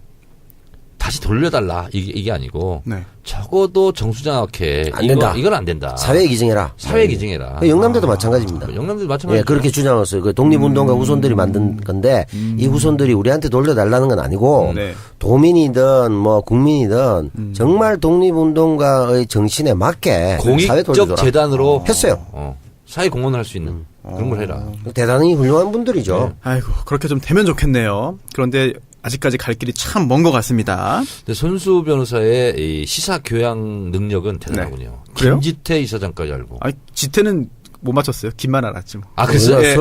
다시 돌려달라 이게 아니고 네. 적어도 정수장학회 안 된다. 이건 안 된다. 사회 기증해라. 사회 기증해라. 영남대도 마찬가지입니다. 영남도 마찬가지. 예, 그렇게 주장했어요. 그 독립운동가 후손들이 만든 건데 이 후손들이 우리한테 돌려달라는 건 아니고 네. 도민이든 뭐 국민이든 정말 독립운동가의 정신에 맞게 사회 공익적 돌려줘라. 재단으로 했어요. 사회 공헌을 할 수 있는 그런 걸 해라. 대단히 훌륭한 분들이죠. 아이고, 그렇게 좀 되면 좋겠네요. 그런데 아직까지 갈 길이 참 먼 것 같습니다. 근데 손수 변호사의 이 시사 교양 능력은 대단하군요. 그래요? 김지태 이사장까지 알고. 아니, 지태는 못 맞췄어요. 김만 알았지 뭐. 아, 글쎄요. 예.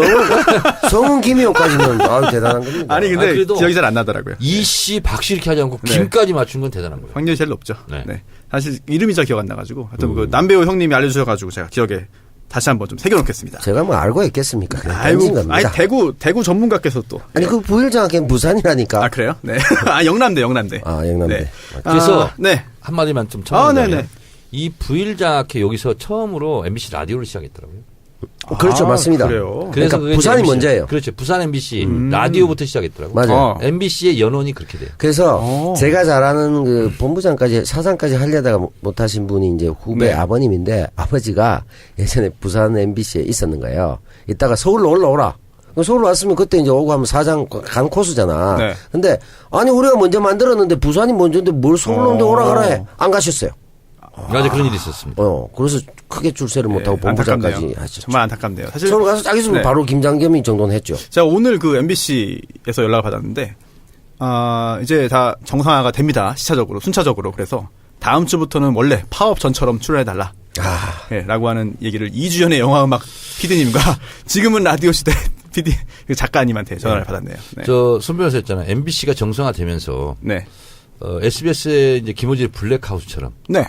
성은 김희호까지는 아유 대단한 겁니다. 아니 근데 그래도 기억이 잘 안 나더라고요. 이씨, 박씨 이렇게 하지 않고 네. 김까지 맞춘 건 대단한 거예요. 확률이 제일 높죠. 네. 네. 사실 이름이 잘 기억 안 나가지고 하여튼 그 남배우 형님이 알려주셔가지고 제가 기억에 다시 한번 좀 새겨놓겠습니다. 제가 뭐 알고 했겠습니까? 그냥 던진 아이고, 겁니다. 아니 대구 전문가께서 또. 아니 그 부일장학회는 부산이라니까. 아 그래요? 네. 아 영남대. 아 영남대. 네. 그래서 네. 한마디만 좀 네네. 첨언하자면 이 부일장학회 여기서 처음으로 MBC 라디오를 시작했더라고요. 그렇죠, 맞습니다. 그래요. 그러니까 그게 부산이 MBC, 먼저예요. 그렇죠. 부산 MBC 라디오부터 시작했더라고요. 맞아요. MBC의 연원이 그렇게 돼요. 그래서 제가 잘 아는 그 본부장까지 사장까지 하려다가 못하신 분이 이제 후배 네. 아버님인데 아버지가 예전에 부산 MBC에 있었는 거예요. 이따가 서울로 올라오라. 서울 왔으면 그때 이제 오고 하면 사장 간 코스잖아. 네. 근데 아니 우리가 먼저 만들었는데 부산이 먼저인데 뭘 서울로 오라 그래. 해. 안 가셨어요. 맞아, 그런 일이 있었습니다. 그래서 크게 줄세를 못하고 본부장까지 안타깝네요. 하셨죠. 정말 안타깝네요. 사실 서울 가서 자기 있으면 네. 바로 김장겸이 정도는 했죠. 제가 오늘 그 MBC에서 연락을 받았는데, 이제 다 정상화가 됩니다. 시차적으로, 순차적으로. 그래서 다음 주부터는 원래 파업 전처럼 출연해달라. 예, 라고 하는 얘기를 2주 전에 영화음악 PD님과 지금은 라디오 시대 PD, 그 작가님한테 전화를 받았네요. 네. 저 손 변호사 했잖아요. MBC가 정상화되면서 네. SBS의 이제 김호재 블랙하우스처럼 네.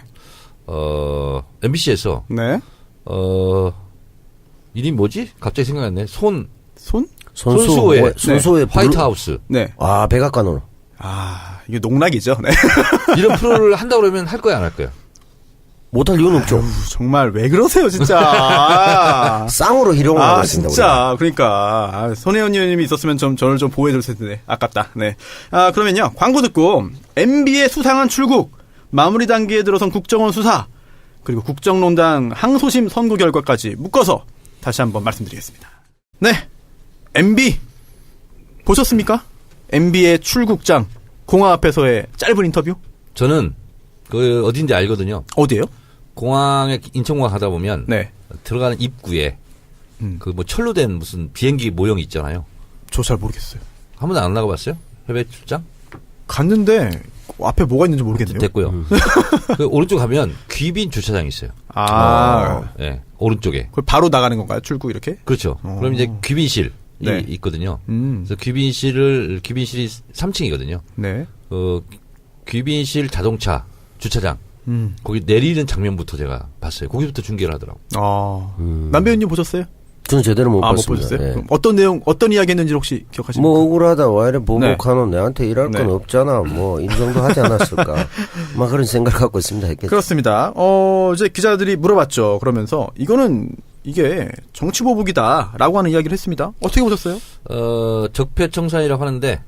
MBC에서 네. 이름이 뭐지? 갑자기 생각이 안 나네. 손? 손수호의 손수호의 화이트하우스. 네. 아 백악관으로. 이게 농락이죠. 네. 이런 프로를 한다고 그러면 할 거야, 안 할 거야? 못할 이유는 없죠. 정말 왜 그러세요, 진짜. 쌍으로 희롱을 하고 있습니다. 진짜. 그러니까. 손혜원 의원님이 있었으면 저를 좀 보호해줄 텐데. 아깝다. 네. 그러면요. 광고 듣고, MB의 수상한 출국, 마무리 단계에 들어선 국정원 수사, 그리고 국정농단 항소심 선고 결과까지 묶어서 다시 한번 말씀드리겠습니다. 네. MB. 보셨습니까? MB의 출국장, 공항 앞에서의 짧은 인터뷰? 저는 그 어딘지 알거든요. 어디예요? 공항에 인천공항 가다 보면 네. 들어가는 입구에 그 뭐 철로 된 무슨 비행기 모형이 있잖아요. 저 잘 모르겠어요. 한 번도 안 나가봤어요? 해외 출장? 갔는데 앞에 뭐가 있는지 모르겠네요. 됐고요. 그 오른쪽 가면 귀빈 주차장이 있어요. 네, 오른쪽에. 그걸 바로 나가는 건가요? 출국 이렇게? 그렇죠. 그럼 이제 귀빈실이 네. 있거든요. 그래서 귀빈실이 3층이거든요. 네. 귀빈실 자동차 주차장. 거기 내리는 장면부터 제가 봤어요. 거기부터 중계를 하더라고요. 남배우님 보셨어요? 저는 제대로 못 못 봤습니다. 보셨어요? 예. 그럼 어떤 내용, 어떤 이야기 했는지 혹시 기억하십니까? 뭐 억울하다. 와 이래 보복하노. 내한테 일할 건 네. 없잖아. 뭐 이 정도 하지 않았을까. 막 그런 생각을 갖고 있습니다. 했겠죠. 그렇습니다. 이제 기자들이 물어봤죠. 그러면서 이게 정치보복이다라고 하는 이야기를 했습니다. 어떻게 보셨어요? 적폐청산이라고 하는데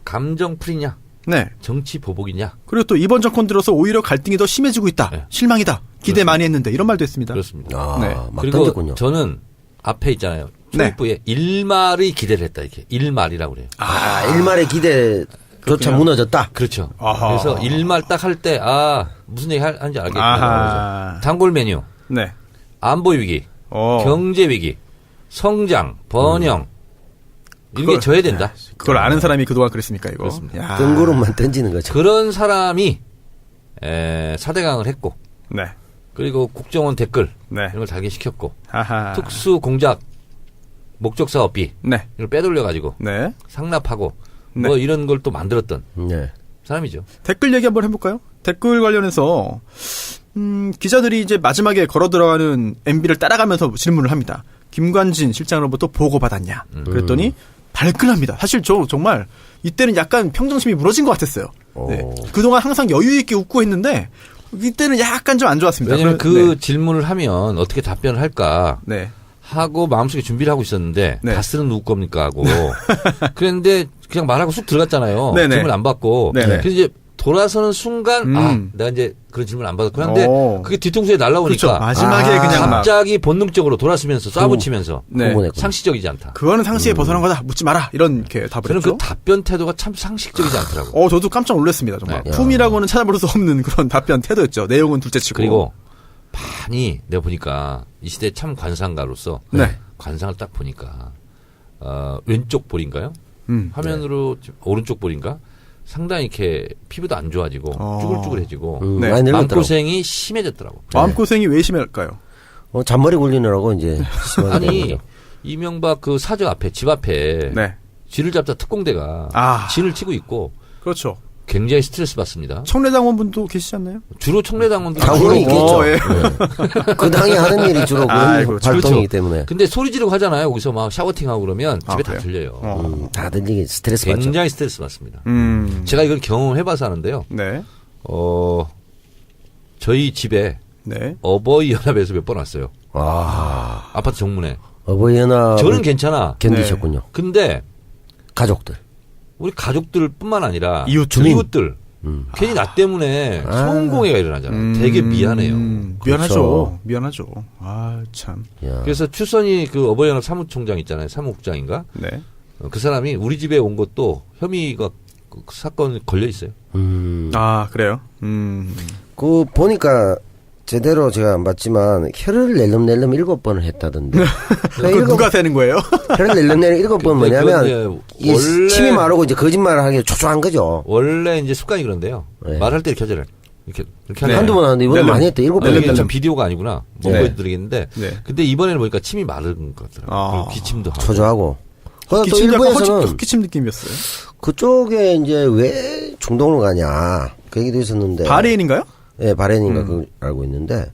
감정풀이냐? 네. 정치 보복이냐? 그리고 또 이번 정권 들어서 오히려 갈등이 더 심해지고 있다. 네. 실망이다. 기대 그렇습니다. 많이 했는데 이런 말도 했습니다. 그렇습니다. 네. 막 그리고 던졌군요. 저는 앞에 있잖아요. 네. 초입부에 일말의 기대를 했다. 이렇게 일말이라고 그래요. 일말의 기대조차 그렇군요. 무너졌다. 그렇죠. 아하. 그래서 일말 딱 할 때 무슨 얘기 하는지 아하. 알겠구나. 단골 메뉴, 네. 안보 위기, 경제 위기, 성장, 번영 이런 게 져야 된다. 그걸 아는 사람이 그동안 그랬습니까, 이거? 그렇습니다. 야. 뜬구름만 던지는 거죠. 그런 사람이 4대강을 했고 네. 그리고 국정원 댓글 네. 이런 걸 달게 시켰고 하하. 특수 공작 목적 사업비 네. 이걸 빼돌려 가지고 네. 상납하고 네. 뭐 이런 걸 또 만들었던 네. 사람이죠. 댓글 얘기 한번 해볼까요? 댓글 관련해서 기자들이 이제 마지막에 걸어 들어가는 MB를 따라가면서 질문을 합니다. 김관진 실장으로부터 보고받았냐? 그랬더니 발끈합니다. 사실 저 정말 이때는 약간 평정심이 무너진 것 같았어요. 네. 그동안 항상 여유 있게 웃고 했는데 이때는 약간 좀 안 좋았습니다. 왜냐하면 그 네. 질문을 하면 어떻게 답변을 할까 네. 하고 마음속에 준비를 하고 있었는데 네. 다스는 누구 겁니까 하고 그랬는데 그냥 말하고 쑥 들어갔잖아요. 네네. 질문 안 받고 네네. 그래서 이제 돌아서는 순간 내가 이제 그런 질문 안 받았고 하는데 그게 뒤통수에 날라오니까 그렇죠. 마지막에 그냥 막 갑자기 본능적으로 돌아서면서 쏴붙이면서 네. 흥분했군요. 상식적이지 않다. 그거는 상식에 벗어난 거다. 묻지 마라. 이런 이렇게 답을 저는 했죠. 그 답변 태도가 참 상식적이지 않더라고. 저도 깜짝 놀랐습니다. 정말. 네. 품이라고는 찾아볼 수 없는 그런 답변 태도였죠. 내용은 둘째치고. 그리고 많이 내가 보니까 이 시대 참 관상가로서 네. 관상을 딱 보니까 왼쪽 볼인가요? 화면으로 오른쪽 볼인가 상당히 이렇게 피부도 안 좋아지고 쭈글쭈글해지고 네. 많이 늙었더라고. 마음고생이 심해졌더라고. 마음고생이 왜 심할까요? 잔머리 굴리느라고 이제 심하게 되는 아니 거죠. 이명박 그 사저 앞에 집 앞에 네. 쥐를 잡자 특공대가 진을 치고 있고 그렇죠. 굉장히 스트레스 받습니다. 청래당원분도 계시지 않나요? 주로 청래당원들이 당연히 있겠죠. 예. 네. 그 당이 하는 일이 주로 그런 아이고, 활동이기 그렇죠. 때문에 근데 소리 지르고 하잖아요. 거기서 막 샤워팅하고 그러면 집에 다 그래요? 들려요. 다 들리게 스트레스 받죠. 굉장히 스트레스 받습니다. 음. 제가 이걸 경험해봐서 하는데요. 네. 저희 집에 네. 어버이 연합에서 몇 번 왔어요. 아, 아파트 정문에. 어버이 연합 저는 괜찮아. 견디셨군요. 근데 가족들. 우리 가족들뿐만 아니라 이웃들. 괜히 나 때문에 성공회가 일어나잖아요. 되게 미안해요. 미안하죠. 미안하죠. 아, 참. 야. 그래서 추선이 그 어버이 연합 사무총장 있잖아요. 사무국장인가? 네. 그 사람이 우리 집에 온 것도 혐의가 그 사건 걸려 있어요. 아, 그래요? 그 보니까 제대로 제가 안 봤지만 혀를 낼름낼름 7번을 했다던데. 그걸 누가 세는 거예요? 혀를 낼름낼름 7번 근데 뭐냐면 이 원래- 침이 마르고 이제 거짓말을 하기 초조한 거죠. 원래 이제 습관이 그런데요. 네. 말할 때 이렇게 하잖아요. 이렇게 네. 하잖아요. 한두 번 하는데 이번에 낼름. 많이 했대. 7번 이게 했다. 참 비디오가 아니구나. 못 네. 보여드리겠는데. 네. 근데 이번에는 보니까 침이 마른 것 같더라고요. 아. 그리고 기침도 하고. 초조하고. 그러다 또 기침 약간 일부에서는 헛기침 느낌이었어요. 그쪽에 이제 왜 중동으로 가냐 그 얘기도 있었는데. 바레인인가요? 예, 바레인인가 그 알고 있는데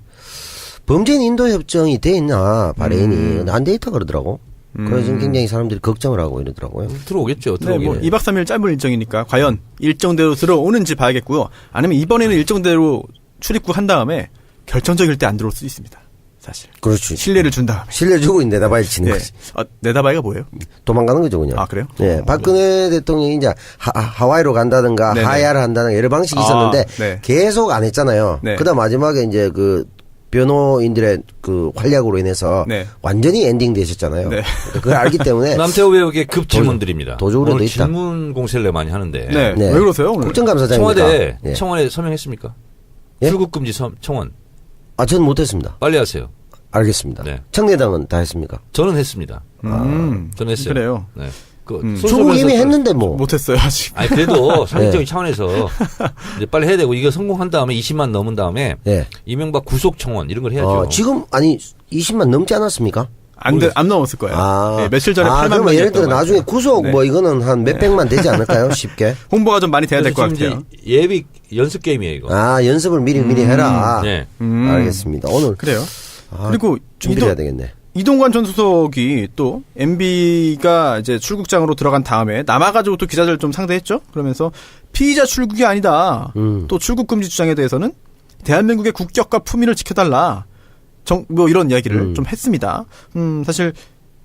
범죄인 인도 협정이 돼 있나 바레인이 안 돼 있다 그러더라고. 그래서 지금 굉장히 사람들이 걱정을 하고 이러더라고요. 들어오겠죠. 네, 들어오긴 뭐 해. 2박 3일 짧은 일정이니까 과연 일정대로 들어오는지 봐야겠고요. 아니면 이번에는 일정대로 출입국 한 다음에 결정적일 때 안 들어올 수 있습니다. 사실. 그렇지. 신뢰를 준 다음에. 신뢰 주고 내다봐야 치는 예. 거지. 내다바이가 뭐예요? 도망가는 거죠 그냥. 아, 그래요? 예, 박근혜 대통령이 이제 하와이로 간다든가 네네. 하야를 한다든가 여러 방식이 아, 있었는데 네. 계속 안 했잖아요. 네. 그다음 마지막에 이제 그 변호인들의 그 활약으로 인해서 네. 완전히 엔딩 되셨잖아요. 네. 그걸 알기 때문에 남태호 배우에게 급 질문드립니다. 도적으로도 오늘 있다. 질문 공세를 많이 하는데. 네. 네. 왜 그러세요, 오늘? 국정감사장이니까. 청와대 예. 청원에 서명했습니까? 예? 출국 금지 청원 아, 저는 못했습니다. 빨리 하세요. 알겠습니다. 네. 청래당은 다 했습니까? 저는 했습니다. 저는 했어요. 그래요. 네. 그 중국 이미 했는데 뭐. 못했어요, 아직. 아니 그래도 상식적인 차원에서 이제 빨리 해야 되고 이거 성공한 다음에 20만 넘은 다음에 예. 이명박 구속 청원 이런 걸 해야죠. 지금 아니 20만 넘지 않았습니까? 안 넘었을 거예요. 아, 예, 며칠 전에 8만 그러면 명이 예를 들어 했다고 나중에 하죠. 구속 네. 뭐 이거는 한 몇백만 되지 않을까요? 쉽게. 홍보가 좀 많이 돼야 될 것 그래서 지금 같아요. 이제 예비 연습 게임이에요 이거. 아, 연습을 미리 해라. 네. 알겠습니다. 오늘 그래요. 아, 그리고 준비를 해야 되겠네. 이동관 전 수석이 또 MB가 이제 출국장으로 들어간 다음에 남아가지고 또 기자들 좀 상대했죠. 그러면서 피의자 출국이 아니다. 또 출국 금지 주장에 대해서는 대한민국의 국격과 품위를 지켜달라. 뭐 이런 이야기를 좀 했습니다. 사실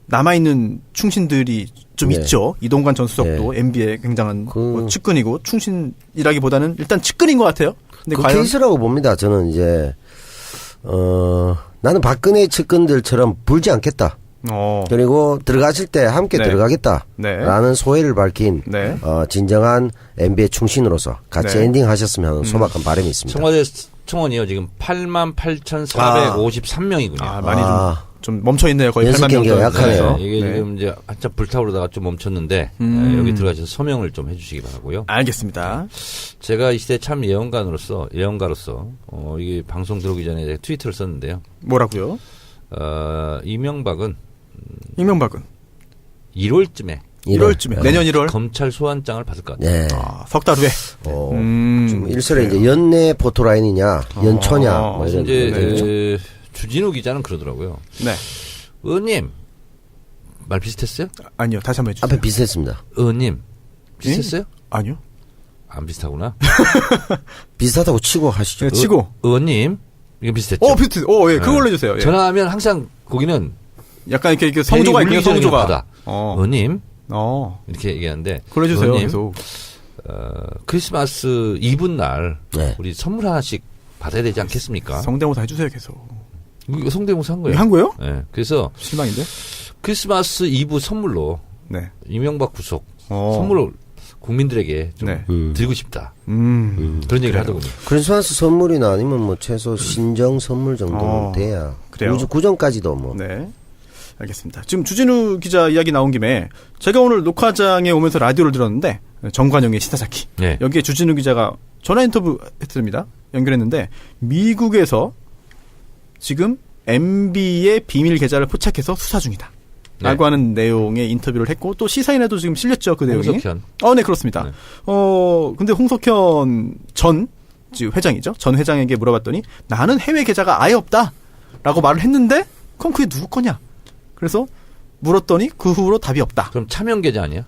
남아있는 충신들이 좀 네. 있죠. 이동관 전 수석도 MB의 굉장한 뭐 측근이고 충신이라기보다는 일단 측근인 것 같아요. 근데 그 과연 케이스라고 봅니다. 저는 이제 나는 박근혜 측근들처럼 불지 않겠다. 그리고 들어가실 때 함께 네. 들어가겠다라는 소회를 밝힌 네. 진정한 MB의 충신으로서 같이 네. 엔딩하셨으면 하는 소박한 바람이 있습니다. 청와대 청원이요 지금 88,453명이군요. 많이 좀 멈춰 있네요. 거의 연습 8만 명 경기가 정도. 약하네요. 이게 네. 지금 이제 한참 불타오르다가 좀 멈췄는데 여기 들어가셔서 서명을 좀 해주시기 바라고요. 알겠습니다. 제가 이 시대 참 예언가로서 이게 방송 들어오기 전에 제가 트위터를 썼는데요. 뭐라고요? 이명박은 1월쯤에 1월. 내년 1월 검찰 소환장을 받을 것 같아요. 네. 석 달 후에. 좀 일설에 이제 연내 포토라인이냐, 연초냐, 뭐 이런. 이제 주진우 기자는 그러더라고요. 네. 의원님 말 비슷했어요? 아니요. 다시 한번 해주세요. 앞에 비슷했습니다. 의원님 비슷했어요? 아니요. 안 비슷하구나. 비슷하다고 치고 하시죠. 네, 치고. 의원님 이거 비슷했죠? 비슷해. 예, 그걸로 해주세요. 예. 전화하면 항상 거기는 약간 이렇게 성조가 있군요, 성조가. 받아. 의원님 이렇게 얘기하는데 그걸로 해주세요, 의원님, 계속. 크리스마스 이브 날 네. 우리 선물 하나씩 받아야 되지 않겠습니까? 성대모사 해주세요, 계속. 이거 성대모사 한 거예요. 한 거예요? 네. 그래서 실망인데? 크리스마스 이브 선물로 네. 이명박 구속 선물을 국민들에게 좀 네. 드리고 싶다. 음. 그런 얘기를 하더군요. 크리스마스 선물이나 아니면 뭐 최소 신정 선물 정도는 돼야. 그래요? 구정까지도 뭐. 네. 알겠습니다. 지금 주진우 기자 이야기 나온 김에 제가 오늘 녹화장에 오면서 라디오를 들었는데 정관영의 시사자키 네. 여기에 주진우 기자가 전화 인터뷰 했습니다. 연결했는데 미국에서 지금 MB의 비밀 계좌를 포착해서 수사 중이다. 네. 라고 하는 내용의 인터뷰를 했고 또 시사인에도 지금 실렸죠. 그 내용이. 홍석현. 네, 그렇습니다. 네. 근데 홍석현 전 회장이죠. 전 회장에게 물어봤더니 나는 해외 계좌가 아예 없다. 라고 말을 했는데 그럼 그게 누구 거냐? 그래서 물었더니 그 후로 답이 없다. 그럼 차명 계좌 아니야?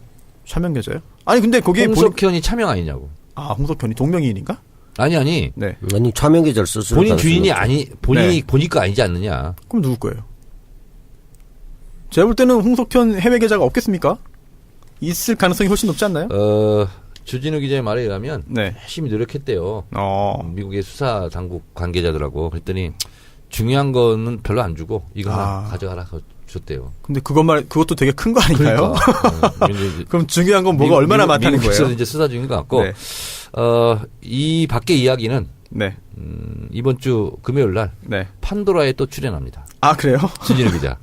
차명 계좌요? 아니 근데 거기에 홍석현이 차명 아니냐고. 홍석현이 동명이인인가? 아니. 네. 아니 차명 계좌를 쓸 본인 주인이 본인이 네. 본인 거 아니지 않느냐. 그럼 누구 거예요? 제가 볼 때는 홍석현 해외 계좌가 없겠습니까? 있을 가능성이 훨씬 높지 않나요? 주진우 기자의 말에 의하면 네. 열심히 노력했대요. 미국의 수사 당국 관계자들하고 그랬더니 중요한 거는 별로 안 주고 이거 하나 가져가라 줬대요. 근데 그것도 되게 큰 거 아닌가요? 그러니까. 그럼 중요한 건 뭐가 얼마나 많다는 미국에서 거예요? 이제 수사 중인 것 같고 네. 이 밖의 이야기는 네. 이번 주 금요일 날 네. 판도라에 또 출연합니다. 그래요? 주진우 기자.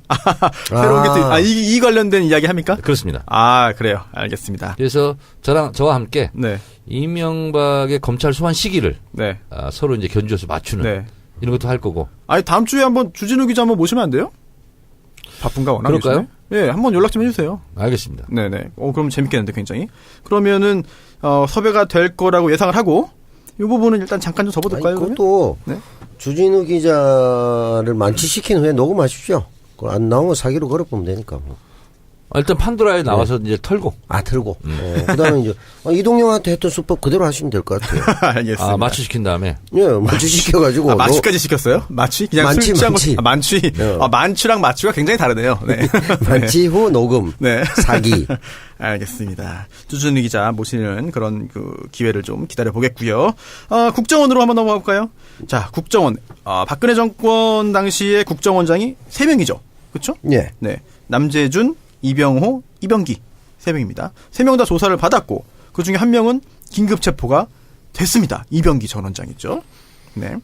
새로운 게 이 관련된 이야기 합니까? 그렇습니다. 그래요. 알겠습니다. 그래서 저와 함께 네. 이명박의 검찰 소환 시기를 네. 서로 이제 견주어서 맞추는 네. 이런 것도 할 거고. 다음 주에 한번 주진우 기자 한번 모시면 안 돼요? 바쁜가 워낙. 그럴까요? 예, 한번 연락 좀 해주세요. 알겠습니다. 네네. 그럼 재밌겠는데 굉장히. 그러면은 섭외가 될 거라고 예상을 하고 이 부분은 일단 잠깐 좀 접어둘까요? 그것도 네? 주진우 기자를 만취시킨 후에 녹음하십시오. 그거 안 나오면 사기로 걸어보면 되니까. 뭐. 일단 판도라에 나와서 이제 털고. 털고. 그다음에 이제 이동영한테 했던 수법 그대로 하시면 될 것 같아요. 알겠습니다. 마취시킨 다음에. 예, 만취시켜가지고. 마취까지 시켰어요? 마취? 그냥 만취, 술 취한 만취. 거. 만취. 만취랑 마취가 굉장히 다르네요. 네. 만취 후 녹음. 네. 사기. 알겠습니다. 주준우 기자 모시는 그런 기회를 좀 기다려 보겠고요. 국정원으로 한번 넘어가 볼까요? 자, 국정원. 박근혜 정권 당시에 국정원장이 3명이죠. 그렇죠? 예. 네. 남재준, 이병호, 이병기 3명입니다. 3명 다 조사를 받았고 그중에 한 명은 긴급 체포가 됐습니다. 이병기 전 원장이죠. 네.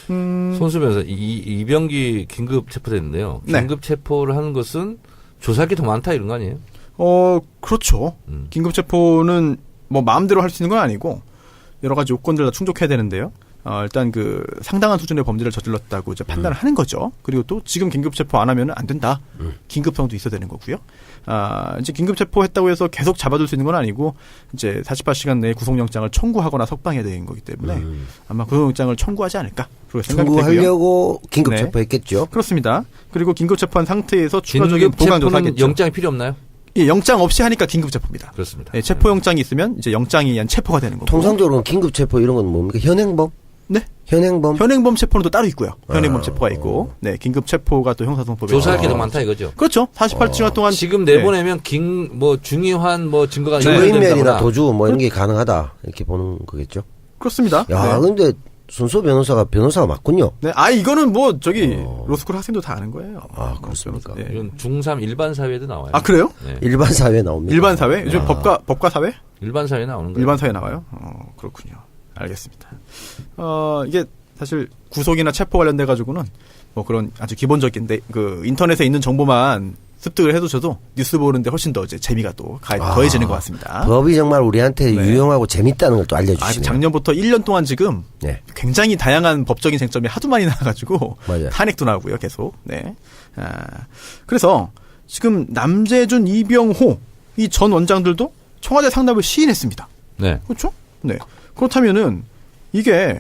손수 변호사 이병기 긴급 체포됐는데요. 네. 긴급 체포를 하는 것은 조사할 게 더 많다 이런 거 아니에요? 그렇죠. 긴급 체포는 뭐 마음대로 할 수 있는 건 아니고 여러 가지 요건들 다 충족해야 되는데요. 일단 상당한 수준의 범죄를 저질렀다고 이제 판단을 하는 거죠. 그리고 또 지금 긴급 체포 안 하면 안 된다. 긴급성도 있어야 되는 거고요. 이제 긴급 체포했다고 해서 계속 잡아둘 수 있는 건 아니고 이제 48시간 내에 구속영장을 청구하거나 석방해야 되는 거기 때문에 아마 구속영장을 청구하지 않을까. 그렇게 생각이 되고요. 청구하려고 긴급 네. 체포했겠죠. 그렇습니다. 그리고 긴급 체포한 상태에서 추가적인 보강 조사하겠죠. 체포는 영장이 필요 없나요? 예, 영장 없이 하니까 긴급 체포입니다. 그렇습니다. 예, 체포 영장이 있으면 이제 영장에 의한 체포가 되는 거고. 통상적으로 긴급 체포 이런 건 뭡니까? 현행범? 네. 현행범 체포는 또 따로 있고요. 현행범 체포가 있고, 네, 긴급 체포가 또 형사소송법에 조사할 게 더 많다 이거죠. 그렇죠. 48시간 동안 지금 내보내면 중요한 증거가 증거인멸이나 도주 이런 게 가능하다 이렇게 보는 거겠죠. 그렇습니다. 야, 네. 근데 손수 변호사가 맞군요. 네, 이거는 로스쿨 학생도 다 아는 거예요. 그렇습니까? 네. 이건 중3 일반 사회도 나와요. 그래요? 네. 일반 사회 나옵니다. 일반 사회? 요즘 법과 사회? 일반 사회 나오는 거예요. 일반 사회 나와요? 그렇군요. 알겠습니다. 이게 사실 구속이나 체포 관련돼 가지고는 뭐 그런 아주 기본적인 인터넷에 있는 정보만 습득을 해두셔도 뉴스 보는데 훨씬 더 이제 재미가 또 더해지는 것 같습니다. 법이 정말 우리한테 네. 유용하고 재밌다는 걸 또 알려주시네요. 작년부터 1년 동안 지금 네. 굉장히 다양한 법적인 쟁점이 하도 많이 나와가지고 맞아요. 탄핵도 나오고요, 계속. 네. 그래서 지금 남재준, 이병호 이 전 원장들도 청와대 상납을 시인했습니다. 네. 그렇죠? 네. 그렇다면은 이게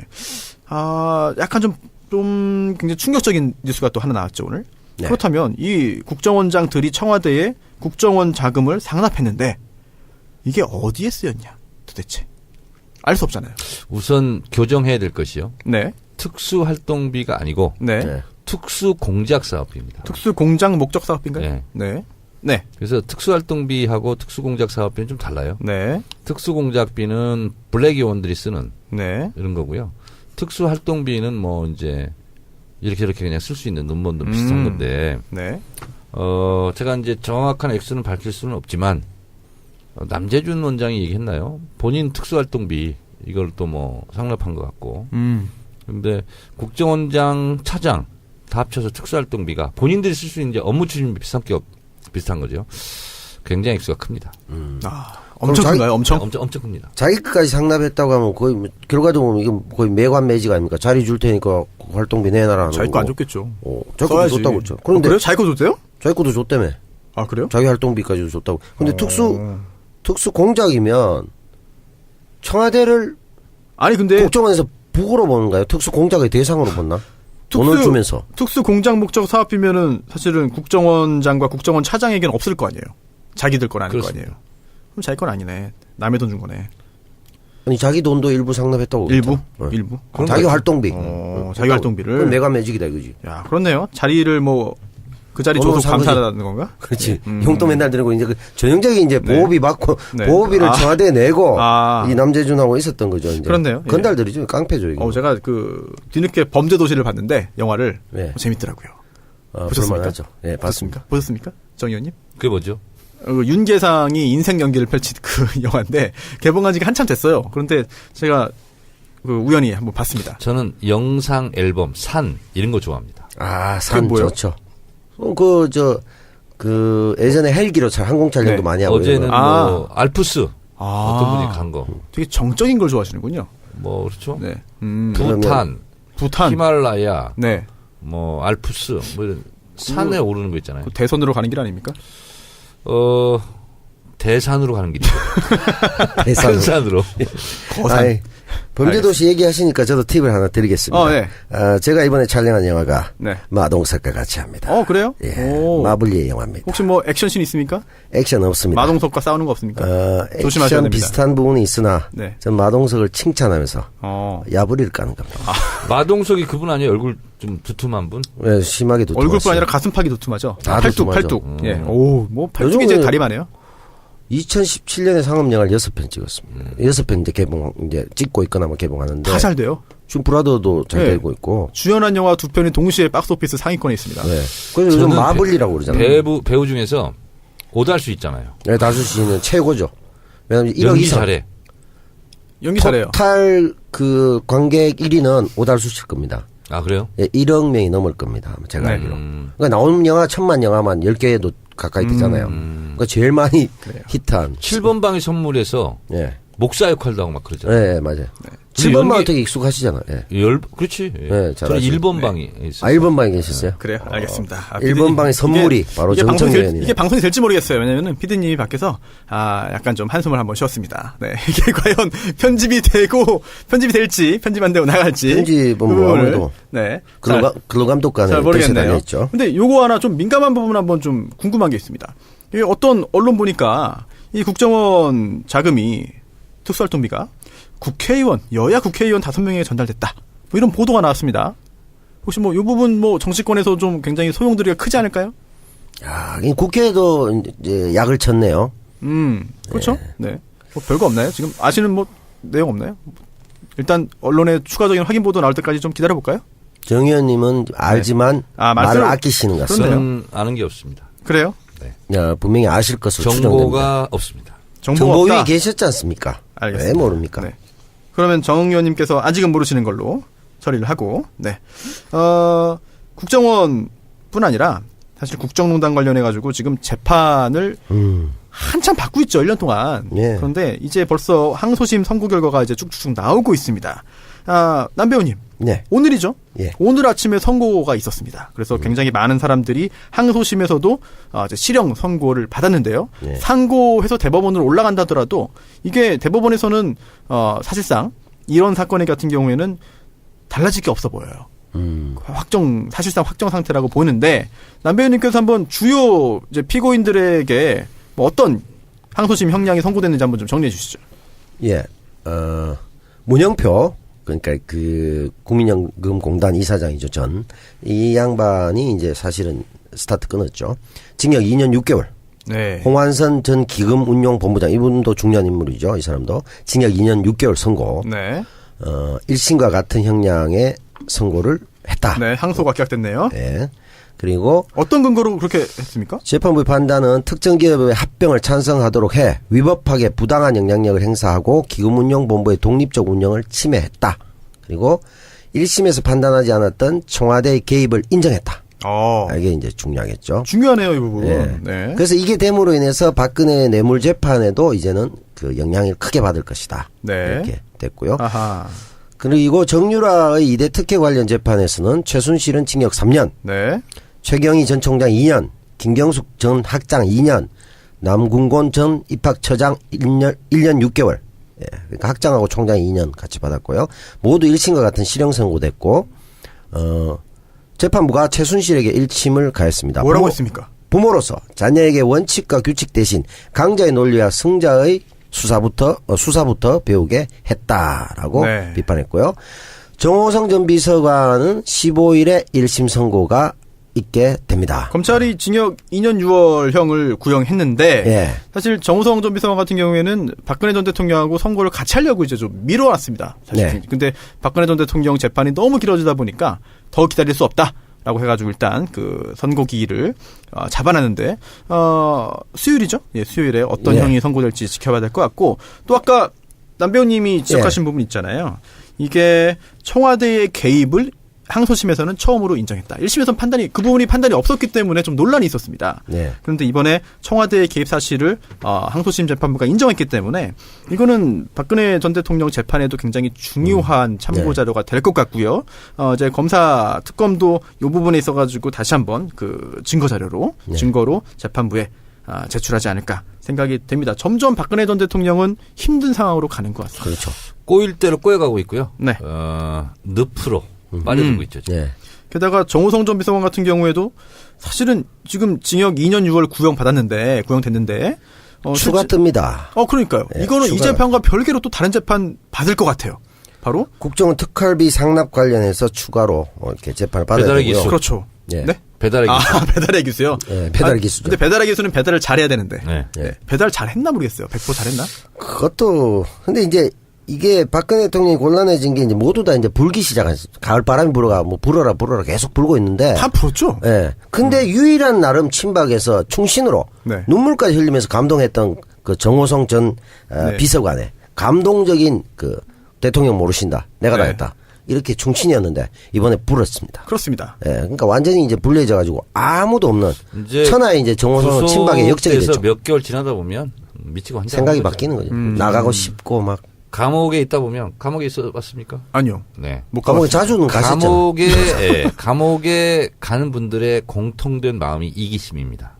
약간 좀 굉장히 충격적인 뉴스가 또 하나 나왔죠, 오늘. 네. 그렇다면 이 국정원장들이 청와대에 국정원 자금을 상납했는데 이게 어디에 쓰였냐, 도대체. 알 수 없잖아요. 우선 교정해야 될 것이요. 네. 특수활동비가 아니고 네. 네. 특수공작사업비입니다. 특수공장 목적 사업비인가요? 네. 네. 네. 그래서 특수활동비하고 특수공작사업비는 좀 달라요. 네. 특수공작비는 블랙의원들이 쓰는 네. 이런 거고요. 특수활동비는 뭐 이제 이렇게 그냥 쓸 수 있는 논문도 비슷한 건데, 네. 제가 이제 정확한 액수는 밝힐 수는 없지만, 남재준 원장이 얘기했나요? 본인 특수활동비, 이걸 또 뭐 상납한 것 같고. 근데 국정원장 차장, 다 합쳐서 특수활동비가 본인들이 쓸 수 있는 이제 업무 추진비 비슷한 거죠. 굉장히 액수가 큽니다. 엄청 자기- 큰가요? 엄청? 엄청 큽니다. 자기 끝까지 상납했다고 하면 거의 뭐 결과적으로 보면 이게 거의 매관매직 아닙니까? 자리 줄 테니까 활동비 내놔라는 자기 거고. 거 안 줬겠죠. 자기 것도 써야지. 줬다고 그랬죠. 그런데 그래요? 자기 거 줬대요? 자기 것도 줬다며. 아 그래요? 자기 활동비까지도 줬다고. 근데 특수 공작이면 청와대를 아니 근데 국정원에서 북으로 보는가요? 특수 공작의 대상으로 봤나? 돈을 주면서. 특수 공장 목적 사업비면은 사실은 국정원장과 국정원 차장에게는 없을 거 아니에요. 자기들 건 아닐 그렇습니다. 거 아니에요. 그럼 자기 건 아니네. 남의 돈 준 거네. 아니 자기 돈도 일부 상납했다고. 일부? 그랬잖아. 일부? 어. 자기 활동비. 자기 활동비를. 그건 매관매직이다 이거지. 야, 그렇네요. 자리를 뭐 그 자리 돈으로 줘서 산 거지. 감사하다는 건가? 그렇지. 용돈 맨날 드리고 이제 그 전형적인 이제 네. 보호비 받고 네. 보호비를 아. 청와대에 내고 아. 이 남재준하고 있었던 거죠. 이제. 그렇네요. 예. 건달들이죠. 깡패죠 이거. 제가 그 뒤늦게 범죄 도시를 봤는데 영화를 네. 재밌더라고요. 보셨습니까? 보셨습니까? 예, 봤습니다. 보셨습니까? 정 의원님? 그게 뭐죠? 윤계상이 인생 연기를 펼친 그 영화인데 개봉한 지가 한참 됐어요. 그런데 제가 그 우연히 한번 봤습니다. 저는 영상 앨범 산 이런 거 좋아합니다. 아, 산 뭐예요? 좋죠. 예전에 헬기로 항공 촬영도 네. 많이 하고. 어제는 이런 거. 뭐 알프스 어떤 분이 간 거. 되게 정적인 걸 좋아하시는군요. 뭐 그렇죠. 네. 부탄, 히말라야, 네. 뭐 알프스 뭐 이런 산에 오르는 거 있잖아요. 그 대선으로 가는 길 아닙니까? 대산으로 가는 길이죠. 대산으로. 큰 산으로. 거산. 아이, 범죄도시 얘기하시니까 저도 팁을 하나 드리겠습니다. 네. 제가 이번에 촬영한 영화가 네. 마동석과 같이 합니다. 그래요? 예, 오. 마블리의 영화입니다. 혹시 뭐 액션씬 있습니까? 액션 없습니다. 마동석과 싸우는 거 없습니까? 조심하셔야 액션 됩니다. 비슷한 부분이 있으나 네. 전 마동석을 칭찬하면서 야부리를 까는 겁니다. 마동석이 그분 아니에요? 얼굴 좀 두툼한 분? 왜 심하게 두툼하죠. 얼굴뿐 아니라 가슴팍이 두툼하죠. 다 팔뚝, 두툼하죠. 팔뚝. 예. 오, 뭐 팔뚝이 이제 요즘은 다리만해요. 2017년에 상업영화를 6편 찍었습니다. 6편 이제 찍고 있거나 뭐 개봉하는데. 다 잘 돼요. 지금 브라더도 잘 네. 되고 있고. 주연한 영화 2편이 동시에 박스오피스 상위권에 있습니다. 네. 그래서 요즘 마블리라고 그러잖아요. 배우 중에서 오달수 있잖아요. 네, 다수 씨는 최고죠. 왜냐면 1억 연기 이상. 잘해. 연기 잘해요. 토탈 그 관객 1위는 오달수 씨일 겁니다. 아 그래요? 예, 1억 명이 넘을 겁니다. 제가 네. 알기로. 그러니까 나오는 영화 1000만 영화만 10개도 가까이 되잖아요. 그러니까 제일 많이 히트한. 7번 방의 선물에서 예. 목사 역할도 하고 막 그러잖아요. 예, 맞아요. 7번만 연기- 되게 익숙하시잖아요. 예. 그렇지. 예. 네, 저는 잘하시네. 1번 방에 있어요. 1번 방에 계셨어요? 그래요. 알겠습니다. 1번 방의 선물이 바로 이게 방송이 정청래 의원이네. 이게 방송이 될지 모르겠어요. 왜냐면은 피디님이 밖에서 약간 좀 한숨을 한번 쉬었습니다. 네. 이게 과연 편집이 될지 편집 안 되고 나갈지. 편집은 뭐 그거를, 아무래도 네. 근로감독관의 잘 모르겠네요. 했죠. 근데 요거 하나 좀 민감한 부분 한번 좀 궁금한 게 있습니다. 이게 어떤 언론 보니까 이 국정원 자금이 특수활동비가 여야 국회의원 5명에게 전달됐다. 뭐 이런 보도가 나왔습니다. 혹시 뭐 이 부분 뭐 정치권에서 좀 굉장히 소용돌이가 크지 않을까요? 야, 이 국회에도 이제 약을 쳤네요. 그렇죠. 네. 뭐 별거 없나요? 지금 아시는 뭐 내용 없나요? 일단 언론에 추가적인 확인 보도 나올 때까지 좀 기다려 볼까요? 정 의원님은 알지만 말을 아끼시는 것 같습니다. 저는 아는 게 없습니다. 그래요? 야, 분명히 아실 것으로 추정됩니다. 정보가 없습니다. 정보위에 없다? 계셨지 않습니까? 알겠습니다. 왜 모릅니까? 네. 그러면 정 의원님께서 아직은 모르시는 걸로 처리를 하고, 네. 국정원뿐 아니라 사실 국정농단 관련해가지고 지금 재판을 한참 받고 있죠, 1년 동안. 예. 그런데 이제 벌써 항소심 선고 결과가 이제 쭉쭉 나오고 있습니다. 남 배우님. 네. 오늘이죠? 예. 오늘 아침에 선고가 있었습니다. 그래서 굉장히 많은 사람들이 항소심에서도 이제 실형 선고를 받았는데요. 예. 상고해서 대법원으로 올라간다더라도 이게 대법원에서는 사실상 이런 사건 같은 경우에는 달라질 게 없어 보여요. 사실상 확정 상태라고 보는데 남배우님께서 한번 주요 이제 피고인들에게 뭐 어떤 항소심 형량이 선고됐는지 한번 좀 정리해 주시죠. 예. 문영표 그러니까 그 국민연금공단 이사장이죠, 이 양반이 이제 사실은 스타트 끊었죠. 징역 2년 6개월. 네. 홍완선 전 기금운용본부장 이분도 중요한 인물이죠. 이 사람도 징역 2년 6개월 선고. 네. 1심과 같은 형량의 선고를 했다. 네, 항소가 기각됐네요. 네. 그리고 어떤 근거로 그렇게 했습니까? 재판부의 판단은 특정 기업의 합병을 찬성하도록 해 위법하게 부당한 영향력을 행사하고 기금운용본부의 독립적 운영을 침해했다. 그리고 1심에서 판단하지 않았던 청와대의 개입을 인정했다. 이게 이제 중요하겠죠. 중요하네요, 이 부분. 네. 네. 그래서 이게 됨으로 인해서 박근혜 뇌물 재판에도 이제는 그 영향을 크게 받을 것이다. 네. 이렇게 됐고요. 아하. 그리고 정유라의 2대 특혜 관련 재판에서는 최순실은 징역 3년, 네. 최경희 전 총장 2년, 김경숙 전 학장 2년, 남궁곤 전 입학처장 1년 6개월. 예, 그러니까 학장하고 총장이 2년 같이 받았고요. 모두 1심과 같은 실형 선고됐고, 재판부가 최순실에게 1심을 가했습니다. 뭐라고 했습니까? 부모로서 자녀에게 원칙과 규칙 대신 강자의 논리와 승자의 수사부터 배우게 했다라고 네. 비판했고요. 정호성 전 비서관은 15일에 1심 선고가 있게 됩니다. 검찰이 징역 2년 6월형을 구형했는데 예. 사실 정우성 전 비서관 같은 경우에는 박근혜 전 대통령하고 선고를 같이 하려고 이제 좀 미뤄왔습니다. 사실. 네. 근데 박근혜 전 대통령 재판이 너무 길어지다 보니까 더 기다릴 수 없다라고 해가지고 일단 그 선고기일을 잡아놨는데 수요일이죠? 예, 수요일에 어떤 예. 형이 선고될지 지켜봐야 될 것 같고 또 아까 남 배우님이 지적하신 부분 있잖아요. 이게 청와대의 개입을 항소심에서는 처음으로 인정했다. 1심에서는 그 부분이 판단이 없었기 때문에 좀 논란이 있었습니다. 네. 그런데 이번에 청와대의 개입 사실을 항소심 재판부가 인정했기 때문에 이거는 박근혜 전 대통령 재판에도 굉장히 중요한 참고 자료가 될 것 같고요. 이제 검사 특검도 이 부분에 있어가지고 다시 한번 그 증거 자료로 증거로 재판부에 제출하지 않을까 생각이 됩니다. 점점 박근혜 전 대통령은 힘든 상황으로 가는 것 같습니다. 그렇죠. 꼬일 대로 꼬여가고 있고요. 네. 늪으로 빠져들고 있죠. 지금. 네. 게다가 정우성 전 비서관 같은 경우에도 사실은 지금 징역 2년 6월 구형됐는데 추가 뜹니다. 그러니까요. 네, 이거는 이 추가요. 재판과 별개로 또 다른 재판 받을 것 같아요. 바로 국정원 특활비 상납 관련해서 추가로 이렇게 재판을 받아야 배달의 되고요. 기수. 그렇죠. 네. 네? 배달의 기수. 배달의 기수요? 네, 배달의 기수죠. 근데 배달의 기수는 배달을 잘해야 되는데. 네. 네. 배달 잘했나 모르겠어요. 100% 잘했나? 그것도 근데 이제 이게 박근혜 대통령이 곤란해진 게 이제 모두 다 이제 불기 시작했어. 가을 바람이 불어가 뭐 불어라 계속 불고 있는데. 다 풀었죠? 예. 근데 유일한 나름 친박에서 충신으로 네. 눈물까지 흘리면서 감동했던 그 정호성 전 네. 비서관의 감동적인 그 대통령 모르신다. 내가 다 네. 했다. 이렇게 충신이었는데 이번에 불었습니다. 그렇습니다. 예. 그러니까 완전히 이제 불리해져 가지고 아무도 없는 이제 천하의 이제 정호성 친박의 역적이 됐죠. 몇 개월 지나다 보면 미치고 환장. 생각이 바뀌는 거죠. 나가고 싶고 막 감옥에 있다 보면 감옥에 있어 봤습니까? 아니요. 네. 못 감옥에 가봤어요. 자주는 가셨죠. 감옥에 가는 분들의 공통된 마음이 이기심입니다.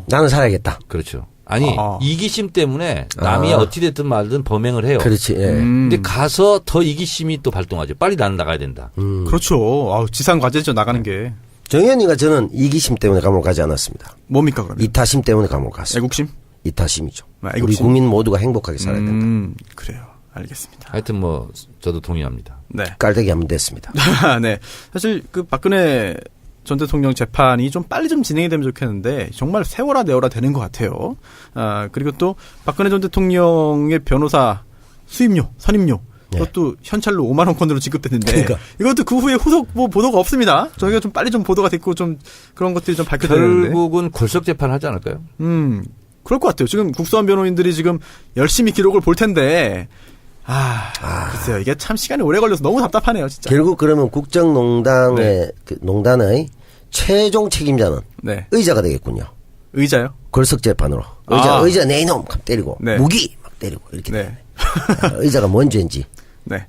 나는 살아야겠다. 그렇죠. 아니 이기심 때문에 남이 어찌됐든 말든 범행을 해요. 그렇지. 예. 근데 가서 더 이기심이 또 발동하죠. 빨리 나는 나가야 된다. 그렇죠. 지상 과제죠, 나가는 게. 정현이가 저는 이기심 때문에 감옥을 가지 않았습니다. 뭡니까, 그러면? 이타심 때문에 감옥을 갔어요. 애국심? 이타심이죠. 애국심. 우리 국민 모두가 행복하게 살아야 된다. 그래요. 알겠습니다. 하여튼 뭐 저도 동의합니다. 네. 깔때기 하면 됐습니다. 네. 사실 그 박근혜 전 대통령 재판이 좀 빨리 좀 진행이 되면 좋겠는데 정말 세월아 내월아 되는 것 같아요. 그리고 또 박근혜 전 대통령의 변호사 수임료, 선임료 그것도 현찰로 5만 원권으로 지급됐는데 그러니까. 이것도 그 후에 후속 뭐 보도가 없습니다. 저희가 좀 빨리 좀 보도가 됐고 좀 그런 것들이 좀 밝혀지는데 결국은 골석 재판 하지 않을까요? 그럴 것 같아요. 지금 국수한 변호인들이 지금 열심히 기록을 볼 텐데 글쎄요. 이게 참 시간이 오래 걸려서 너무 답답하네요, 진짜. 결국 그러면 국정농단의 그 농단의 최종 책임자는 네. 의자가 되겠군요. 의자요? 골석재판으로. 의자 내 이놈 때리고 네. 무기 막 때리고 이렇게 네. 되네. 의자가 뭔 죄인지. 네.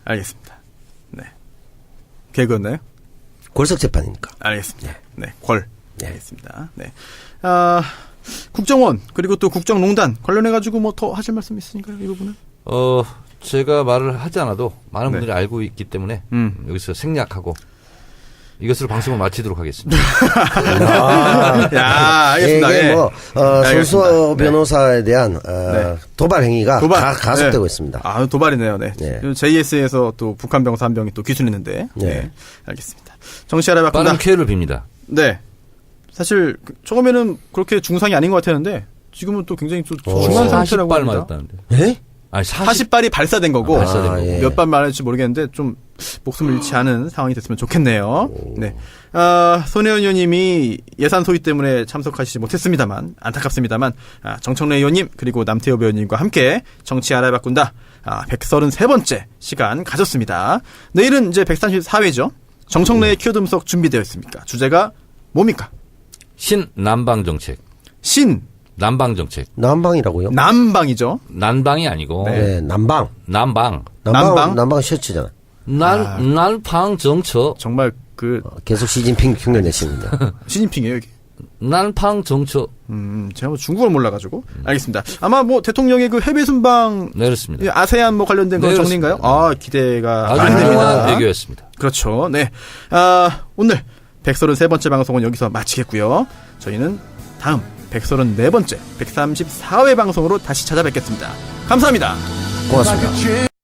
알겠습니다. 네. 개그였나요? 골석재판이니까. 알겠습니다. 네. 네. 알겠습니다. 네. 국정원, 그리고 또 국정농단 관련해가지고 뭐 더 하실 말씀 있으신가요? 이 부분은? 제가 말을 하지 않아도 많은 네. 분들이 알고 있기 때문에 여기서 생략하고 이것으로 방송을 마치도록 하겠습니다. 야, 알겠습니다. 이게 예. 뭐 손수호 알겠습니다. 변호사에 대한 도발 행위가 가속되고 네. 있습니다. 도발이네요. 네. 네. JS에서 또 북한 병사 한 명이 또 기술했는데. 네. 네. 알겠습니다. 정치 알아야 바꾼다. 빠른 쾌유를 빕니다. 네. 사실 처음에는 그렇게 중상이 아닌 것 같았는데 지금은 또 굉장히 좀 중한 상태라고 40발 합니다. 맞았다는데. 예? 아니 40발이 발사된 거고 발사된 거고. 예. 몇 발 말할지 모르겠는데 좀 목숨을 잃지 않은 상황이 됐으면 좋겠네요. 네. 손혜원 의원님이 예산 소위 때문에 참석하시지 못했습니다만 안타깝습니다만 정청래 의원님 그리고 남태호 의원님과 함께 정치 알아야 바꾼다 133번째 시간 가졌습니다. 내일은 이제 134회죠. 정청래의 키워드 분석 준비되어 있습니까? 주제가 뭡니까? 신남방 정책. 남방 정책. 남방이라고요? 남방이죠. 난방이 아니고 네, 남방. 남방. 남방 셔츠잖아. 난방 정책. 정말 계속 시진핑 흉내 내시는데. 시진핑이에요, 여기. 난방 정책. 제가 뭐 중국어를 몰라가지고. 알겠습니다. 아마 뭐 대통령의 그 해외 순방. 네, 그렇습니다. 아세안 뭐 관련된 거 정리인가요? 기대가 아주 많이 됩니다. 훌륭한 외교였습니다. 그렇죠. 네. 오늘 133번째 방송은 여기서 마치겠고요. 저희는 다음 134번째, 134회 방송으로 다시 찾아뵙겠습니다. 감사합니다. 고맙습니다.